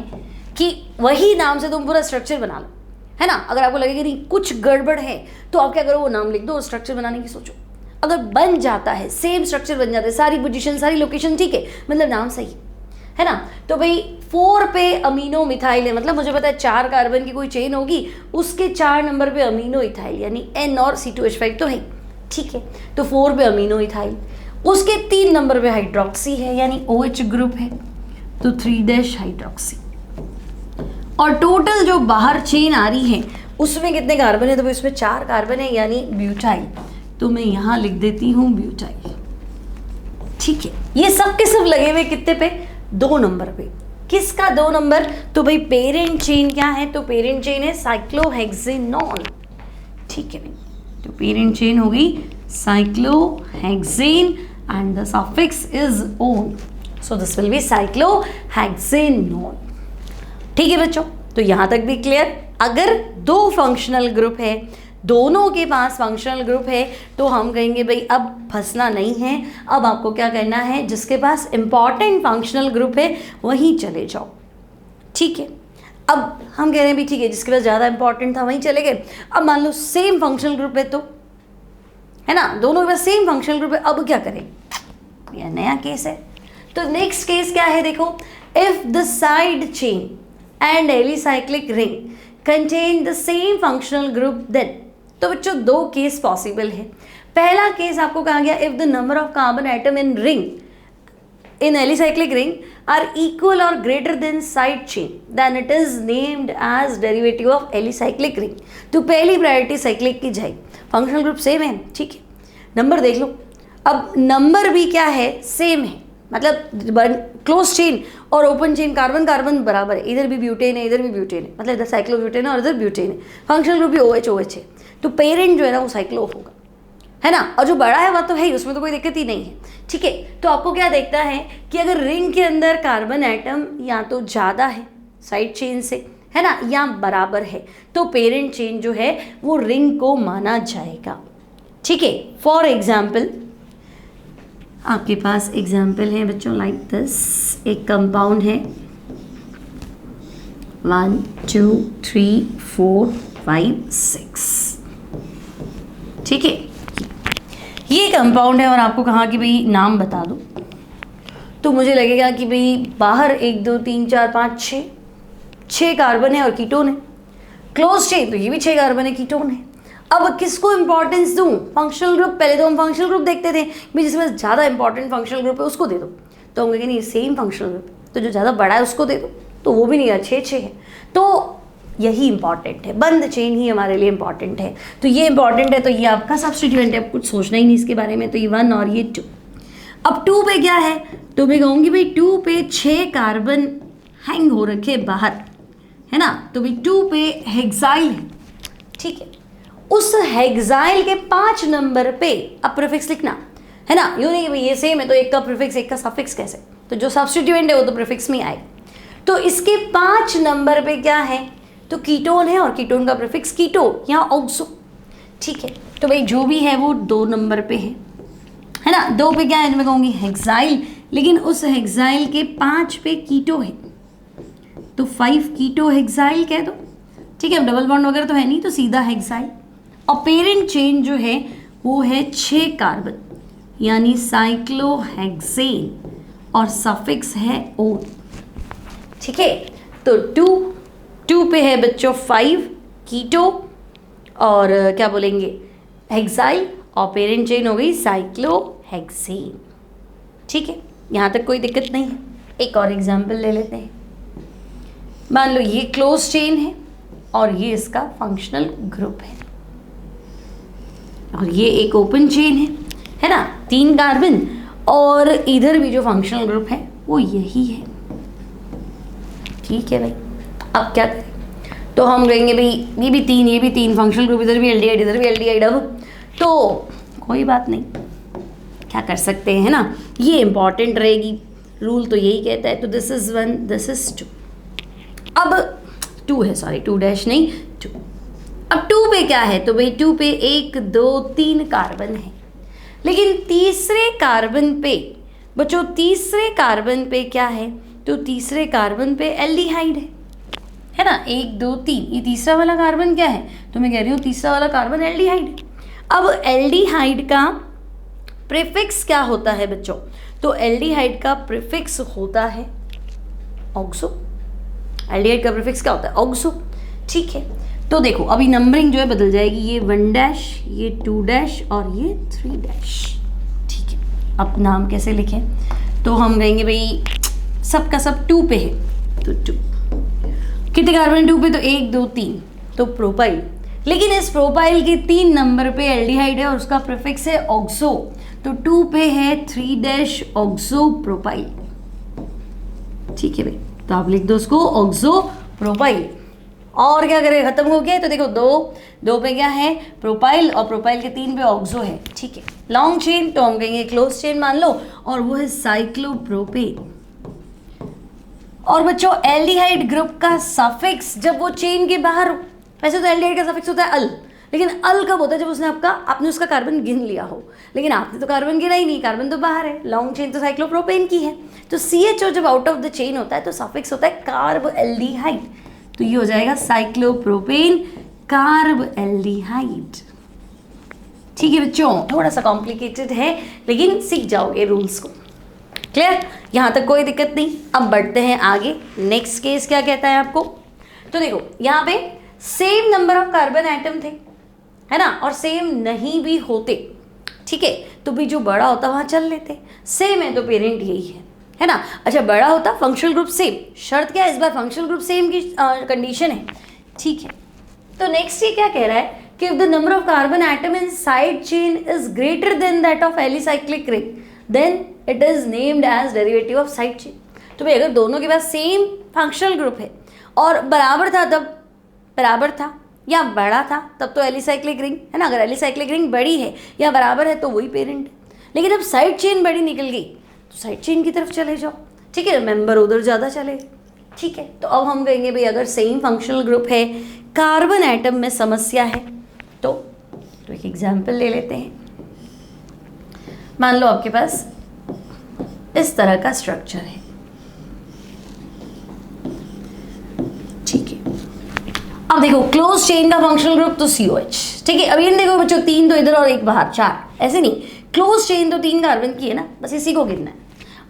कि वही नाम से तुम पूरा स्ट्रक्चर बना लो, है ना। अगर आपको लगे कि नहीं कुछ गड़बड़ है, तो आप क्या करो, वो नाम लिख दो और स्ट्रक्चर बनाने की सोचो। अगर बन जाता है, सेम स्ट्रक्चर बन जाता है, सारी पोजीशन सारी लोकेशन ठीक है, मतलब नाम सही है ना। तो भाई 4 पे अमीनो मिथाइल है, मतलब मुझे पता है 4 कार्बन की कोई चेन होगी, उसके 4 नंबर पे अमीनो इथाइल, यानी N और C2H5 तो है। ठीक है, तो 4 पे अमीनो इथाइल, उसके 3 नंबर पे हाइड्रोक्सी है, यानी OH ग्रुप है, तो 3' हाइड्रोक्सी। और टोटल जो बाहर चेन आ रही है उसमें कितने कार्बन है, तो इसमें 4 कार्बन है, यानी ब्यूटाइल, तो मैं यहाँ लिख देती हूँ ब्यूटाइल। ठीक है, ये सब के सब लगे हुए कितने पे, 2 नंबर पे। किसका 2 नंबर, तो भाई पेरेंट चेन क्या है, तो पेरेंट चेन है साइक्लोहेक्सेनोन। ठीक है, तो पेरेंट चेन हो गई cyclohexane and the suffix is one, so this will be cyclohexanone. ठीक है बच्चों, तो यहाँ तक भी क्लियर। अगर 2 फंक्शनल ग्रुप है, दोनों के पास फंक्शनल ग्रुप है, तो हम कहेंगे भाई अब फंसना नहीं है, अब आपको क्या करना है, जिसके पास इंपॉर्टेंट फंक्शनल ग्रुप है वहीं चले जाओ। ठीक है, अब हम कह रहे हैं भी ठीक है, जिसके पास ज़्यादा इंपॉर्टेंट था वहीं चले गए। अब मान लो सेम फंक्शनल ग्रुप है, तो है ना, दोनों के पास सेम फंक्शनल ग्रुप है, अब क्या करें, यह नया केस है। तो नेक्स्ट केस क्या है, देखो, if the side chain and alicyclic ring contain the same functional group then. तो बच्चों दो केस पॉसिबल है। पहला केस आपको कहा गया, if the number of carbon atom in ring in alicyclic ring are equal or greater than side chain, then it is named as derivative of alicyclic ring। तो पहली प्रायोरिटी साइक्लिक की जाएगी, functional group same है, ठीक है, number देख लो। अब number भी क्या है, सेम है, मतलब क्लोज चेन और ओपन चेन कार्बन कार्बन बराबर है, इधर भी ब्यूटेन है इधर भी ब्यूटेन है, मतलब इधर साइक्लोब्यूटेन है और इधर ब्यूटेन है, फंक्शनल ग्रुप भी OH है, तो पेरेंट जो है ना वो साइक्लो होगा, है ना, और जो बड़ा है वह तो है ही, उसमें तो कोई दिक्कत ही नहीं है, ठीक है। तो आपको क्या देखता है कि अगर रिंग के अंदर कार्बन एटम या तो ज़्यादा है साइड चेन से, है ना, या बराबर है, तो पेरेंट चेन जो है वो रिंग को माना जाएगा, ठीक है। फॉर एग्जाम्पल आपके पास एग्जाम्पल है बच्चों लाइक दिस, एक कंपाउंड है 1 2 3 4 5 6, ठीक है, ये कंपाउंड है और आपको कहा कि भाई नाम बता दो, तो मुझे लगेगा कि भाई बाहर 1 2 3 4 5 6 कार्बन है और कीटोन है, क्लोज चेन तो ये भी 6 कार्बन है, कीटोन है। अब किसको इंपॉर्टेंस दूं, फंक्शनल ग्रुप, पहले तो हम फंक्शनल ग्रुप देखते थे भाई, जिसमें ज़्यादा इंपॉर्टेंट फंक्शनल ग्रुप है उसको दे दो, तो हम कहेंगे नहीं सेम फंक्शनल ग्रुप, तो जो ज़्यादा बड़ा है उसको दे दो, तो वो भी नहीं है, 6 है, तो यही इंपॉर्टेंट है, बंद चेन ही हमारे लिए इंपॉर्टेंट है, तो ये इंपॉर्टेंट है, तो ये आपका सब्स्टिट्यूएंट है, अब कुछ सोचना ही नहीं इसके बारे में, तो ये 1 और ये 2। अब 2 पे क्या है, तो मैं कहूँगी भाई 2 पे 6 कार्बन हैंग हो रखे बाहर, है ना, तो भाई 2 पे हेक्साइल है, ठीक है, उस हेक्साइल के 5 नंबर पे अब प्रीफिक्स लिखना, है ना, यूँ नहीं कि भाई ये सेम है तो एक का प्रीफिक्स एक का सफिक्स कैसे, तो जो सब्स्टिट्यूएंट है वो तो प्रीफिक्स में आएगा, तो इसके 5 नंबर पे क्या है, तो कीटोन है और कीटोन का प्रीफिक्स कीटो या ऑक्सो, ठीक है, तो भाई जो भी है वो 2 नंबर पे है ना, 2 पे क्या है, मैं कहूँगी हेक्साइल, लेकिन उस हेक्साइल के 5 पे कीटो है, तो 5 कीटो हेक्साइल कह दो, ठीक है, अब डबल बॉन्ड वगैरह तो है नहीं, तो सीधा हेक्साइल, और पेरेंट चेन जो है वो है 6 कार्बन यानी साइक्लोहेक्सेन और सफिक्स है O, ठीक है। तो 2 पे है बच्चों 5 कीटो और क्या बोलेंगे हेक्साइल, और पेरेंट चेन हो गई साइक्लोहेक्सेन, ठीक है, यहाँ तक कोई दिक्कत नहीं है। एक और एग्जाम्पल ले लेते हैं, मान लो ये क्लोज चेन है और ये इसका फंक्शनल ग्रुप है, और ये एक ओपन चेन है ना, 3 कार्बन, और इधर भी जो फंक्शनल ग्रुप है वो यही है, ठीक है भाई। अब क्या करें, तो हम कहेंगे भाई ये भी तीन फंक्शनल ग्रुप, इधर भी एल्डिहाइड इधर भी एल्डिहाइड, अब तो कोई बात नहीं, क्या कर सकते हैं, है ना, ये इंपॉर्टेंट रहेगी, रूल तो यही कहता है, तो दिस इज 1 दिस इज 2, अब 2 है, सॉरी 2 डैश नहीं 2। अब 2 पे क्या है, तो भाई 2 पे 1 2 3 कार्बन है, लेकिन तीसरे कार्बन पे बच्चों, तीसरे कार्बन पे क्या है, तो तीसरे कार्बन पे एल्डिहाइड है ना, 1 2 3, ये तीसरा वाला कार्बन क्या है, तो मैं कह रही हूँ तीसरा वाला कार्बन एल्डिहाइड है। अब एल्डिहाइड का प्रीफिक्स क्या होता है बच्चों, तो एल्डिहाइड का प्रीफिक्स होता है ऑक्सो, एल्डिहाइड का प्रीफिक्स क्या होता है ऑक्सो, ठीक है। तो देखो अभी नंबरिंग जो है बदल जाएगी, ये 1 डैश ये 2 डैश और ये 3 डैश, ठीक है। अब नाम कैसे लिखें, तो हम कहेंगे भाई सबका सब 2 पे है, तो 2 कितने कार्बन 2 पे, तो 1 2 3, तो प्रोपाइल, लेकिन इस प्रोपाइल के 3 नंबर पे एल्डिहाइड है और उसका प्रीफिक्स है ऑक्सो, तो 2 पे है 3 डैश ऑक्सो प्रोपाइल, ठीक है भाई, तो आप लिख दो उसको ऑक्सो प्रोपाइल। और क्या करें, खत्म हो गया, तो देखो 2 पे क्या है प्रोपाइल और प्रोपाइल के 3 पे ऑक्सो है, ठीक है। लॉन्ग चेन तो हम कहेंगे क्लोज चेन मान लो, और वो है साइक्लोप्रोपेन। और बच्चों एल्डिहाइड ग्रुप का सफिक्स जब वो चेन के बाहर, वैसे तो एल्डिहाइड का सफिक्स होता है अल, लेकिन अल कब होता है, जब उसने आपने उसका कार्बन गिन लिया हो, लेकिन आपने तो कार्बन गिना ही नहीं, कार्बन तो बाहर है, लॉन्ग चेन तो साइक्लोप्रोपेन की है, तो CHO जब आउट ऑफ द चेन होता है तो सफिक्स होता है कार्ब एल्डिहाइड, तो ये हो जाएगा साइक्लोप्रोपेन कार्ब एल्डिहाइड। ठीक है बच्चों, थोड़ा सा कॉम्प्लिकेटेड है लेकिन सीख जाओगे रूल्स को। क्लियर, यहाँ तक कोई दिक्कत नहीं। अब बढ़ते हैं आगे। नेक्स्ट केस क्या कहता है आपको, तो देखो यहाँ पे same number of carbon atom थे, है ना, और सेम नहीं भी होते, ठीक है, तो भी जो बड़ा होता वहाँ चल लेते। सेम है तो पेरेंट यही है ना। अच्छा, बड़ा होता फंक्शनल ग्रुप सेम, शर्त क्या है इस बार फंक्शनल ग्रुप सेम की कंडीशन है, ठीक है। तो नेक्स्ट ये क्या कह रहा है कि if the number of carbon atom in side chain is greater than that of alicyclic ring, then it is named as derivative of side chain। तो भाई अगर दोनों के पास सेम फंक्शनल ग्रुप है और बराबर था, तब बराबर था या बड़ा था तब तो एलिसाइक्लिक रिंग है ना। अगर एलिसाइक्लिक रिंग बड़ी है या बराबर है तो वही पेरेंट है। लेकिन अब साइड चेन बड़ी निकल गई तो साइड चेन की तरफ चले जाओ, ठीक है, मेंबर उधर ज़्यादा चले, ठीक है। तो अब हम कहेंगे भाई अगर सेम फंक्शनल ग्रुप है, कार्बन एटम में समस्या है, तो एक एग्जाम्पल ले लेते हैं। मान लो आपके पास इस तरह का स्ट्रक्चर है, ठीक है। अब देखो क्लोज चेन का फंक्शनल ग्रुप तो COH, ठीक है। अब ये देखो बच्चों, 3 तो इधर और 1 बाहर, 4, ऐसे नहीं, क्लोज चेन तो 3 कार्बन की है ना, बस इसी को गिनना है।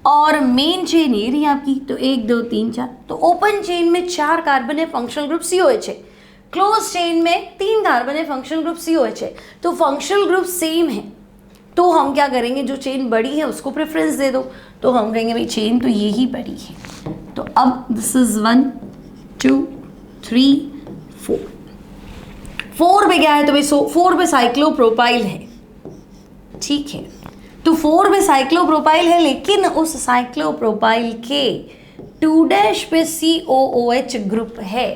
और मेन चेन ये रही आपकी, तो 1 2 3 4, तो ओपन चेन में 4 कार्बन है, फंक्शनल ग्रुप COH है। क्लोज चेन में 3 कार्बन है, फंक्शनल ग्रुप COH है। तो फंक्शनल ग्रुप सेम है, तो हम क्या करेंगे, जो चेन बड़ी है उसको प्रेफरेंस दे दो। तो हम कहेंगे भाई चेन तो ये ही बड़ी है। तो अब दिस इज 1 2 3 4, 4 पे क्या है, तो भाई 4 पे साइक्लोप्रोपाइल है, ठीक है। तो 4 पे साइक्लोप्रोपाइल है, लेकिन उस साइक्लोप्रोपाइल के 2' पे COOH ग्रुप है।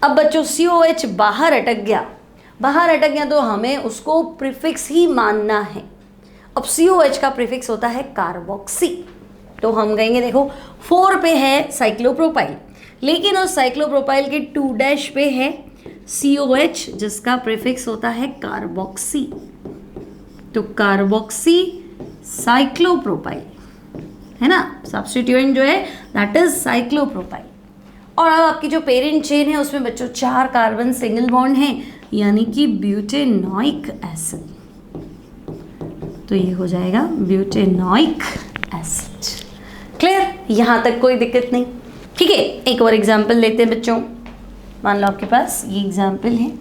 अब बच्चों COH बाहर अटक गया तो हमें उसको प्रीफिक्स ही मानना है। अब COH का प्रीफिक्स होता है कार्बोक्सी। तो हम कहेंगे देखो 4 पे है साइक्लोप्रोपाइल, लेकिन उस साइक्लोप्रोपाइल के 2' पे है COH जिसका प्रीफिक्स होता है कार्बोक्सी। तो कार्बोक्सी साइक्लोप्रोपाइल है ना, सब्स्टिट्यूएंट जो है दैट इज साइक्लोप्रोपाइल। और अब आपकी जो पेरेंट चेन है उसमें बच्चों 4 कार्बन सिंगल बॉन्ड हैं, यानी कि ब्यूटेनॉइक एसिड। तो ये हो जाएगा ब्यूटेनॉइक एसिड। क्लियर, यहाँ तक कोई दिक्कत नहीं, ठीक है। एक और एग्जाम्पल लेते हैं बच्चों। मान लो आपके पास ये एग्जाम्पल है,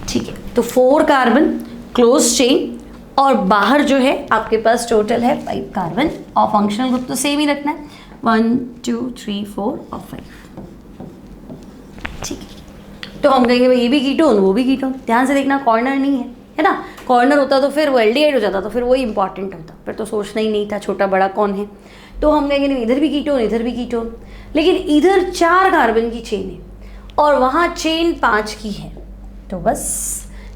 ठीक है। तो 4 कार्बन क्लोज चेन और बाहर जो है आपके पास टोटल है 5 कार्बन, और फंक्शनल ग्रुप तो सेम ही रखना है, 1 2 3 4 और 5, ठीक है। तो हम कहेंगे भाई ये भी कीटोन वो भी कीटोन। ध्यान से देखना, कॉर्नर नहीं है ना। कॉर्नर होता तो फिर वो एल्डिहाइड हो जाता, तो फिर वही इंपॉर्टेंट होता, फिर तो सोचना ही नहीं था छोटा बड़ा कौन है। तो हम कहेंगे नहीं, इधर भी कीटोन इधर भी कीटोन, लेकिन इधर 4 कार्बन की चेन है और वहाँ चेन 5 की है। तो बस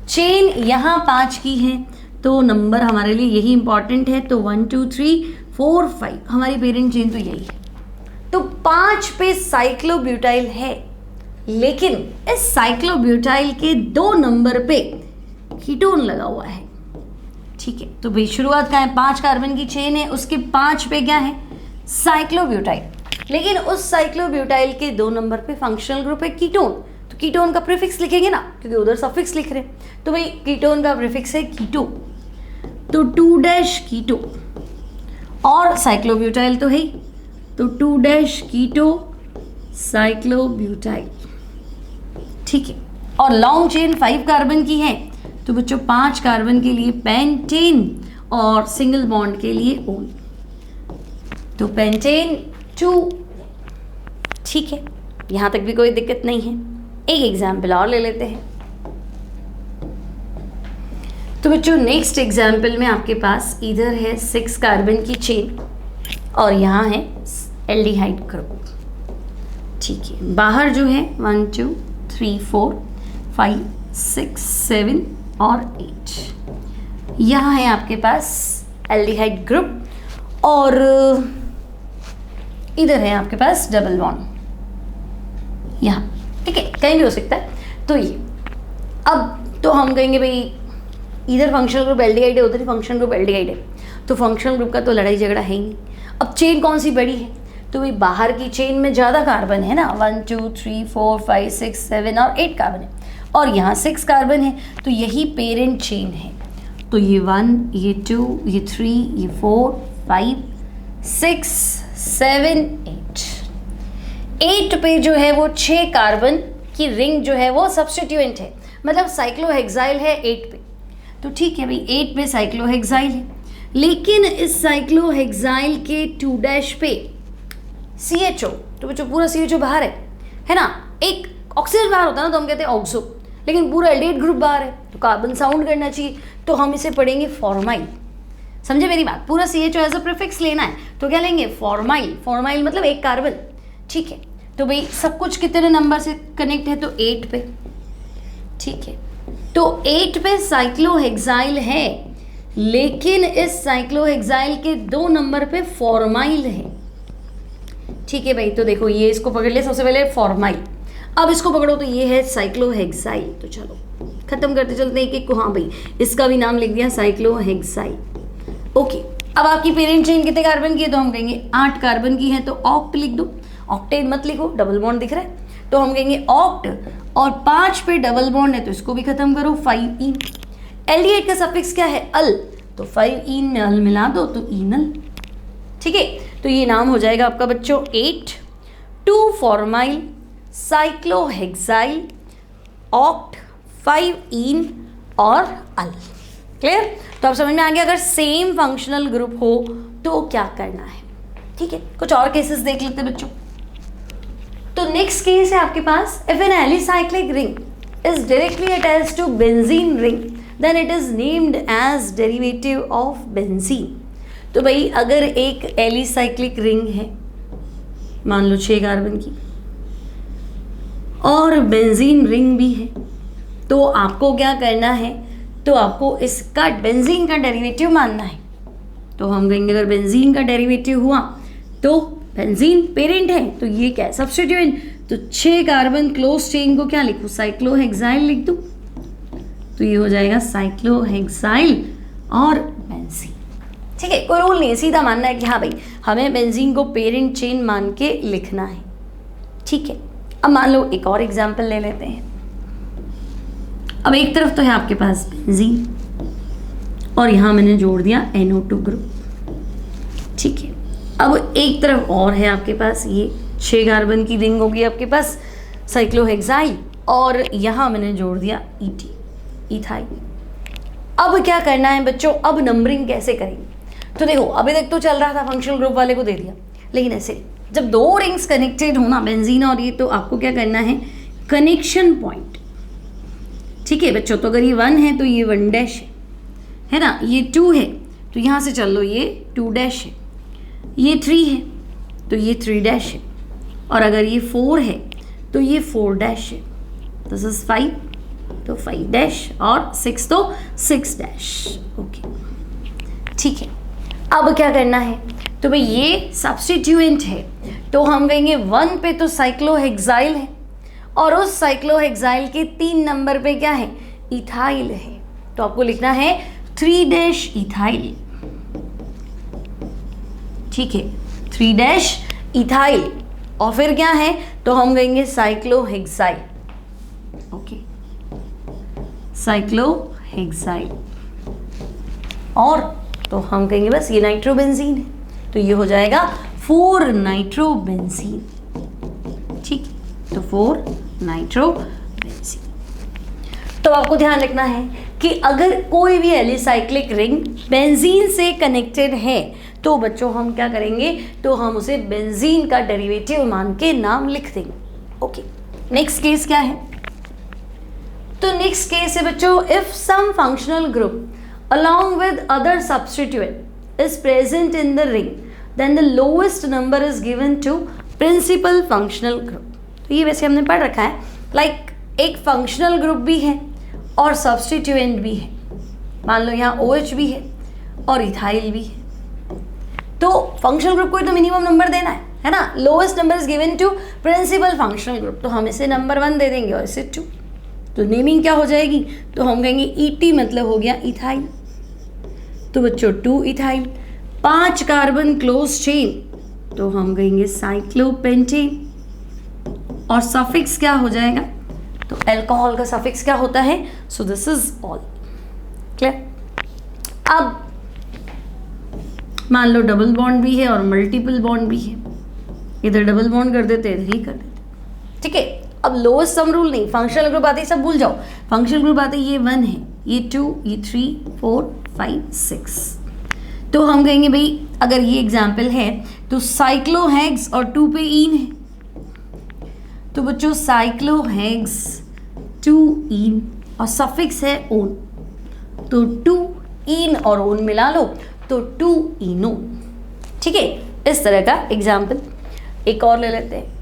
चेन यहाँ 5 की है, तो नंबर हमारे लिए यही इंपॉर्टेंट है। तो 1 2 3 4 5 हमारी पेरेंट चेन तो यही है। तो 5 पे साइक्लोब्यूटाइल है, लेकिन इस साइक्लोब्यूटाइल के 2 नंबर पे कीटोन लगा हुआ है, ठीक है। तो भाई शुरुआत का है 5 कार्बन की चेन है, उसके 5 पे क्या है साइक्लोब्यूटाइल, लेकिन उस साइक्लोब्यूटाइल के 2 नंबर पे फंक्शनल ग्रुप है कीटोन। तो कीटोन का प्रीफिक्स लिखेंगे ना, क्योंकि उधर सफिक्स लिख रहे हैं। तो भाई कीटोन का प्रीफिक्स है कीटो, तो 2' कीटो, और साइक्लोब्यूटाइल तो है, तो 2' कीटो साइक्लोब्यूटाइल, ठीक है। और लॉन्ग चेन 5 कार्बन की है, तो बच्चों 5 कार्बन के लिए पेंटेन और सिंगल बॉन्ड के लिए ओन, तो पेंटेन 2, ठीक है। यहाँ तक भी कोई दिक्कत नहीं है। एक एग्जाम्पल और ले लेते हैं। तो बच्चों नेक्स्ट एग्जाम्पल में आपके पास इधर है 6 कार्बन की चेन और यहाँ है एल्डिहाइड ग्रुप, ठीक है। बाहर जो है 1 2 3 4 5 6 7 और 8, यहाँ है आपके पास एल्डिहाइड ग्रुप, और इधर है आपके पास डबल बॉन्ड यहाँ, ठीक है, कहीं भी हो सकता है। तो ये अब तो हम कहेंगे भाई इधर फंक्शनल ग्रुप एल्डिहाइड है, उधर ही फंक्शनल ग्रुप एल्डिहाइड है, तो फंक्शनल ग्रुप का तो लड़ाई झगड़ा है ही नहीं। अब चेन कौन सी बड़ी है, तो भाई बाहर की चेन में ज़्यादा कार्बन है ना, 1 2 3 4 5 6 7 और 8 कार्बन है, और यहाँ 6 कार्बन है, तो यही पेरेंट चेन है। तो ये 1, ये 2, ये 3, ये 4 5 6 7 8 पे जो है वो 6 कार्बन की रिंग जो है वो सब्स्टिट्यूएंट है, मतलब साइक्लोहेक्साइल है 8 पे। तो ठीक है भाई, 8 पे साइक्लोहेक्साइल है, लेकिन इस साइक्लोहेक्साइल के 2' पे CHO, तो बच्चों पूरा CHO बाहर है ना, एक ऑक्सीजन बाहर होता है ना तो हम कहते हैं ऑक्सो, लेकिन पूरा एल्डिहाइड ग्रुप बाहर है, तो कार्बन साउंड करना चाहिए, तो हम इसे पढ़ेंगे फॉर्माइल। समझे मेरी बात, पूरा CHO एज अ प्रीफिक्स लेना है, तो क्या लेंगे फॉर्माइल। फॉर्माइल मतलब एक कार्बन, ठीक है। तो भाई सब कुछ कितने नंबर से कनेक्ट है, तो 8 पे, ठीक है। तो 8 पे साइक्लोहेक्साइल है, लेकिन इस साइक्लोहेक्साइल के 2 नंबर पे फॉर्माइल है, ठीक है भाई। तो देखो ये इसको पकड़ लिया सबसे पहले फॉर्माइल, अब इसको पकड़ो तो ये है साइक्लोहेक्साइल। तो चलो खत्म करते चलते हैं एक को, हाँ भाई इसका भी नाम लिख दिया साइक्लोहेक्साइल। ओके, अब आपकी पेरेंट चेन कितने कार्बन की है, तो हम कहेंगे 8 कार्बन की है, तो ऑक्ट लिख दो, ऑक्टेन मत लिखो, डबल बॉन्ड दिख रहा है, तो हम कहेंगे ऑक्ट, और 5 पे डबल बॉन्ड है तो इसको भी खत्म करो, 5 इन। एल्डिहाइड का सफिक्स क्या है, अल, तो 5 इन में अल मिला दो तो इनल, ठीक है। तो ये नाम हो जाएगा आपका बच्चों 8 2 फॉर्माइल साइक्लोहेक्साइल ऑक्ट 5 इन और अल। क्लियर? तो आप समझ में आ गया अगर सेम फंक्शनल ग्रुप हो तो क्या करना है, ठीक है। कुछ और केसेस देख लेते हैं बच्चों। तो नेक्स्ट केस है आपके पास, if an alicyclic ring is directly attached to benzene ring then it is named as derivative of benzene. तो भाई अगर एक एलिसाइक्लिक रिंग है, मान लो 6 कार्बन की, और बेंजीन रिंग भी है, तो आपको क्या करना है, तो आपको इसका बेंजीन का डेरिवेटिव मानना है। तो हम कहेंगे अगर बेंजीन का डेरिवेटिव हुआ तो बेंजीन पेरेंट है, तो ये क्या है सब्स्टिट्यूएंट, तो 6 कार्बन क्लोज चेन को क्या लिखूं, साइक्लोहेक्साइल लिख दूं, तो ये हो जाएगा साइक्लोहेक्साइल और बेंजीन, ठीक है। कोई रूल नहीं है, सीधा मानना है कि हाँ भाई हमें बेंजीन को पेरेंट चेन मान के लिखना है, ठीक है। अब मान लो एक और एग्जाम्पल ले लेते हैं। अब एक तरफ तो है आपके पास बेंजीन, और यहाँ मैंने जोड़ दिया NO2 ग्रुप, ठीक है। अब एक तरफ और है आपके पास, ये 6 कार्बन की रिंग होगी आपके पास साइक्लोहेक्साइल, और यहाँ मैंने जोड़ दिया इथाइल। अब क्या करना है बच्चों, अब नंबरिंग कैसे करेंगे, तो देखो अभी तक तो चल रहा था फंक्शनल ग्रुप वाले को दे दिया, लेकिन ऐसे जब 2 रिंग्स कनेक्टेड हो ना बेंजीन और ये, तो आपको क्या करना है कनेक्शन पॉइंट, ठीक है बच्चों। तो अगर ये 1 है तो ये 1' है ना, ये 2 है तो यहाँ से चल लो ये 2' है, ये 3 है तो ये 3' है, और अगर ये 4 है तो ये 4' है, दिस इज 5 तो 5' और 6 तो 6', ओके, ठीक है। अब क्या करना है, तो भाई ये सब्स्टिट्यूएंट है, तो हम कहेंगे 1 पे तो साइक्लोहेक्साइल है, और उस साइक्लोहेक्साइल के 3 नंबर पे क्या है, इथाइल है, तो आपको लिखना है 3' इथाइल, ठीक है, 3' इथाइल, और फिर क्या है, तो हम कहेंगे साइक्लोहेक्साइल, ओके, साइक्लोहेक्साइल, और तो हम कहेंगे बस ये नाइट्रोबेंजीन है, तो ये हो जाएगा 4 नाइट्रोबेंजीन, ठीक है, तो 4 नाइट्रोबेंजीन। तो आपको ध्यान रखना है कि अगर कोई भी एलिसाइक्लिक रिंग बेंजीन से कनेक्टेड है तो बच्चों हम क्या करेंगे, तो हम उसे बेंजीन का डेरिवेटिव मान के नाम लिख देंगे, ओके। नेक्स्ट केस क्या है, तो नेक्स्ट केस है बच्चों, if some functional group along with other substituent is present in the ring then the lowest number is given to principal functional group। तो ये वैसे हमने पढ़ रखा है, लाइक एक फंक्शनल ग्रुप भी है और सब्स्टिट्यूएंट भी है, मान लो यहाँ OH भी है और इथाइल भी है, तो फंक्शनल ग्रुप को तो मिनिमम नंबर देना है ना, lowest number is given to principal functional group, तो हम इसे नंबर 1 दे देंगे और इसे 2, तो नेमिंग क्या हो जाएगी, तो हम कहेंगे ET मतलब हो गया इथाइल, तो बच्चों 2 इथाइल, 5 कार्बन क्लोज चेन तो हम कहेंगे साइक्लोपेंटेन, और सफिक्स क्या हो जाएगा, तो अल्कोहल का सफिक्स क्या होता है, so this is all clear. अब मान लो डबल बॉन्ड भी है और मल्टीपल बॉन्ड भी है, इधर डबल बॉन्ड कर देते इधर ही कर देते, ठीक है। अब लोएस्ट सम रूल नहीं, फंक्शनल ग्रुप आते ही सब भूल जाओ, फंक्शनल ग्रुप आते ही ये 1 है, ये 2, ये 3, 4, 5, 6। तो हम कहेंगे भाई अगर ये एग्जाम्पल है तो साइक्लोहेक्स और 2 पे ईन है, तो बच्चों साइक्लोहेक्स 2 ईन और सफिक्स है ओन, तो 2 ईन और ओन मिला लो तो 2 इनो, ठीक है। इस तरह का एग्जाम्पल एक और ले लेते हैं।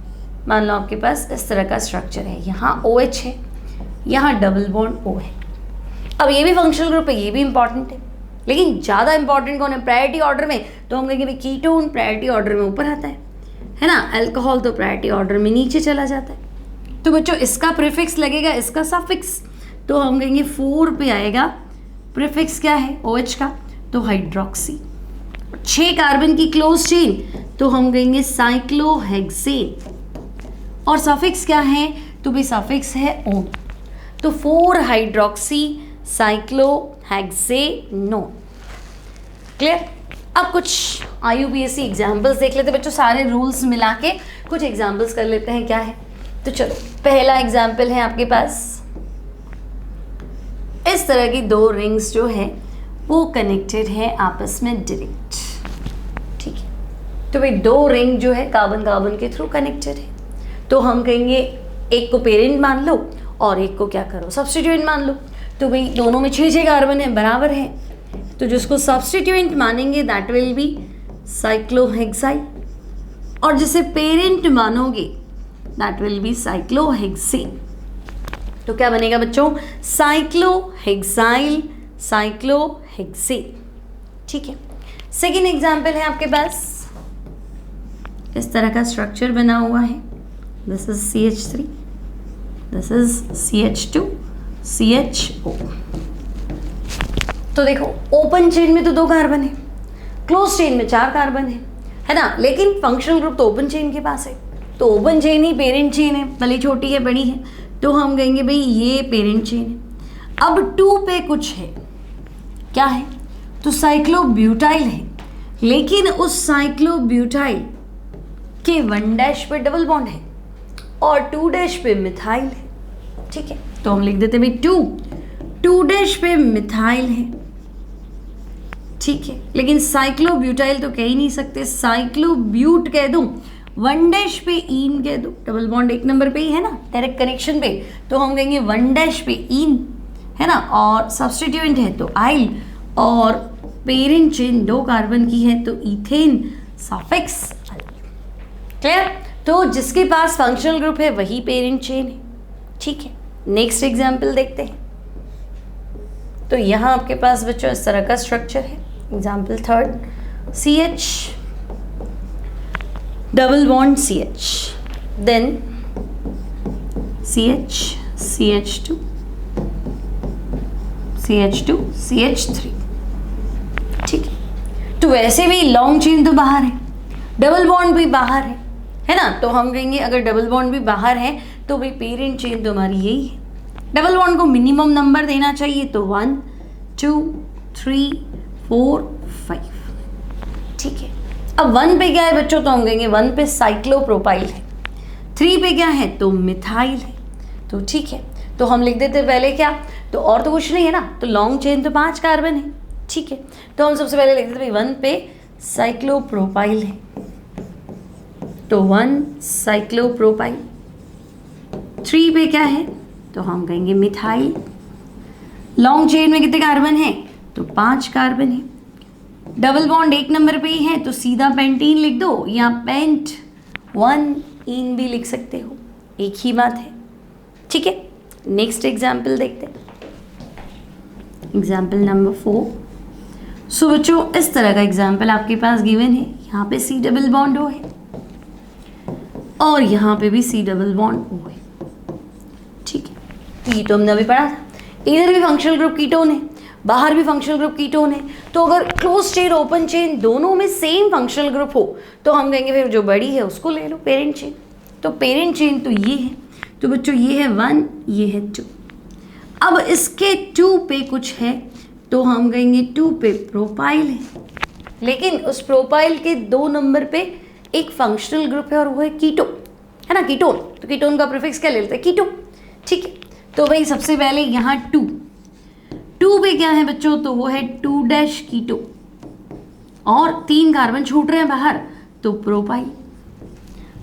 मान लो आपके पास इस तरह का स्ट्रक्चर है, यहाँ OH है, यहाँ डबल बॉन्ड O है। अब ये भी फंक्शनल ग्रुप है, ये भी इंपॉर्टेंट है, लेकिन ज़्यादा इंपॉर्टेंट कौन है प्रायोरिटी ऑर्डर में, तो हम कहेंगे भाई कीटोन प्रायोरिटी ऑर्डर में ऊपर आता है ना, अल्कोहल तो प्रायोरिटी ऑर्डर में नीचे चला जाता है। तो बच्चों इसका प्रीफिक्स लगेगा, इसका सफिक्स, तो हम कहेंगे 4 पे आएगा, प्रीफिक्स क्या है OH का, तो हाइड्रोक्सी। 6 कार्बन की क्लोज चेन, तो हम कहेंगे साइक्लोहेक्सेन, और सफिक्स क्या है, तो भी सफिक्स है ओन, तो 4 हाइड्रोक्सी साइक्लोहेक्सेनोन, क्लियर। अब कुछ IUPAC एग्जाम्पल्स देख लेते हैं बच्चों, सारे रूल्स मिला के कुछ एग्जाम्पल्स कर लेते हैं क्या है। तो चलो पहला एग्जाम्पल है आपके पास, इस तरह की 2 रिंग्स जो है वो कनेक्टेड है आपस में डायरेक्ट, ठीक है। तो भाई 2 रिंग जो है कार्बन कार्बन के थ्रू कनेक्टेड है, तो हम कहेंगे एक को पेरेंट मान लो और एक को क्या करो सब्स्टिट्यूएंट मान लो। तो भाई दोनों में 6 कार्बन है, बराबर है, तो जिसको सब्स्टिट्यूएंट मानेंगे दैट विल बी साइक्लोहेक्साइल, और जिसे पेरेंट मानोगे दैट विल बी साइक्लोहेक्सेन। तो क्या बनेगा बच्चों, साइक्लोहेक्साइल साइक्लोहेक्सेन, ठीक है। सेकेंड एग्जाम्पल है आपके पास, इस तरह का स्ट्रक्चर बना हुआ है, this is CH3, this is CH2, CHO। तो देखो ओपन चेन में तो 2 कार्बन है, क्लोज चेन में 4 कार्बन है ना, लेकिन फंक्शनल ग्रुप तो ओपन चेन के पास है, तो ओपन चेन ही पेरेंट चेन है, भले छोटी है बड़ी है, तो हम कहेंगे भाई ये पेरेंट चेन है। अब 2 पे कुछ है, क्या है, तो साइक्लोब्यूटाइल है, लेकिन उस साइक्लोब्यूटाइल के 1' पे डबल बॉन्ड है और 2' पे मिथाइल है, ठीक है। तो हम लिख देते भाई 2' पे मिथाइल है, ठीक है, लेकिन साइक्लोब्यूटाइल तो कह ही नहीं सकते, साइक्लोब्यूट कह दूं, 1' पे ईन कह दो, डबल बॉन्ड 1 नंबर पे ही है ना डायरेक्ट कनेक्शन पे, तो हम कहेंगे 1' पे ईन है ना, और सब्स्टिट्यूएंट है तो आइल, और पेरेंट चेन 2 कार्बन की है तो इथेन सफिक्स, क्लियर। तो जिसके पास फंक्शनल ग्रुप है वही पेरेंट चेन है, ठीक है। नेक्स्ट एग्जाम्पल देखते हैं। तो यहाँ आपके पास बच्चों इस तरह का स्ट्रक्चर है, example 3rd, CH double bond CH, then CH CH2 CH2 CH3, ठीक है। तो वैसे भी लॉन्ग चेन तो बाहर है, डबल बॉन्ड भी बाहर है ना, तो हम कहेंगे अगर डबल बॉन्ड भी बाहर है तो भाई पेरेंट चेन तो हमारी यही है। डबल बॉन्ड को मिनिमम नंबर देना चाहिए, तो 1 2 3 4 5, ठीक है। अब 1 पे क्या है बच्चों, तो हम कहेंगे 1 पे साइक्लोप्रोपाइल है, 3 पे क्या है तो मिथाइल है, तो ठीक है। तो हम लिख देते पहले क्या, तो और तो कुछ नहीं है ना, तो लॉन्ग चेन तो 5 कार्बन है, ठीक है। तो हम सबसे पहले लिख देते भाई 1 पे साइक्लोप्रोपाइल है, तो 1 साइक्लोप्रोपाइल। 3 पे क्या है, तो हम कहेंगे मिथाइल। लॉन्ग चेन में कितने कार्बन है, तो 5 कार्बन है। डबल बॉन्ड 1 नंबर पे ही है, तो सीधा पेंटीन लिख दो, या पेंट 1 इन भी लिख सकते हो, एक ही बात है, ठीक है। नेक्स्ट एग्जाम्पल देखते हैं, एग्जाम्पल नंबर 4। सो बच्चों इस तरह का एग्जाम्पल आपके पास गिवन है, यहाँ पे C डबल बॉन्ड O है और यहाँ पे भी C डबल बॉन्ड O है, ठीक है। ये तो हमने अभी पढ़ा था। इधर भी फंक्शनल ग्रुप कीटोन है, बाहर भी फंक्शनल ग्रुप कीटोन है। तो अगर क्लोज चेन ओपन चेन दोनों में सेम फंक्शनल ग्रुप हो तो हम कहेंगे फिर जो बड़ी है उसको ले लो, पेरेंट चेन। तो पेरेंट चेन तो ये है, तो बच्चों ये है 1, ये है 2। अब इसके 2 पे कुछ है तो हम कहेंगे 2 पे प्रोपाइल है, लेकिन उस प्रोपाइल के 2 नंबर पे एक फंक्शनल ग्रुप है और वो है कीटो, है ना, कीटोन। तो कीटोन का प्रीफिक्स क्या ले लेते हैं, कीटो। ठीक है, तो भाई सबसे पहले यहाँ 2 पे क्या है बच्चों, तो वो है 2' कीटो और 3 कार्बन छूट रहे हैं बाहर, तो प्रोपाइल।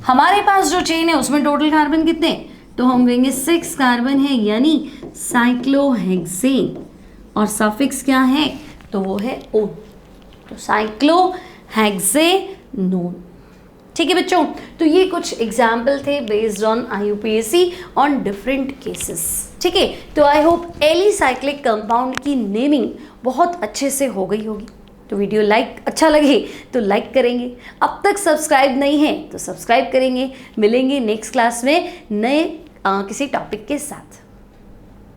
हमारे पास जो चेन है उसमें टोटल कार्बन कितने, तो हम कहेंगे 6 कार्बन है, यानी साइक्लोहेक्सेन, और सफिक्स क्या है, तो वो है ओन, तो साइक्लोहेक्सेनोन। ठीक है बच्चों, तो ये कुछ एग्जाम्पल थे based on IUPAC on different cases. ठीक है, तो आई होप एलिसाइक्लिक कंपाउंड की नेमिंग बहुत अच्छे से हो गई होगी। तो वीडियो अच्छा लगे तो लाइक करेंगे, अब तक सब्सक्राइब नहीं है तो सब्सक्राइब करेंगे। मिलेंगे नेक्स्ट क्लास में नए किसी टॉपिक के साथ।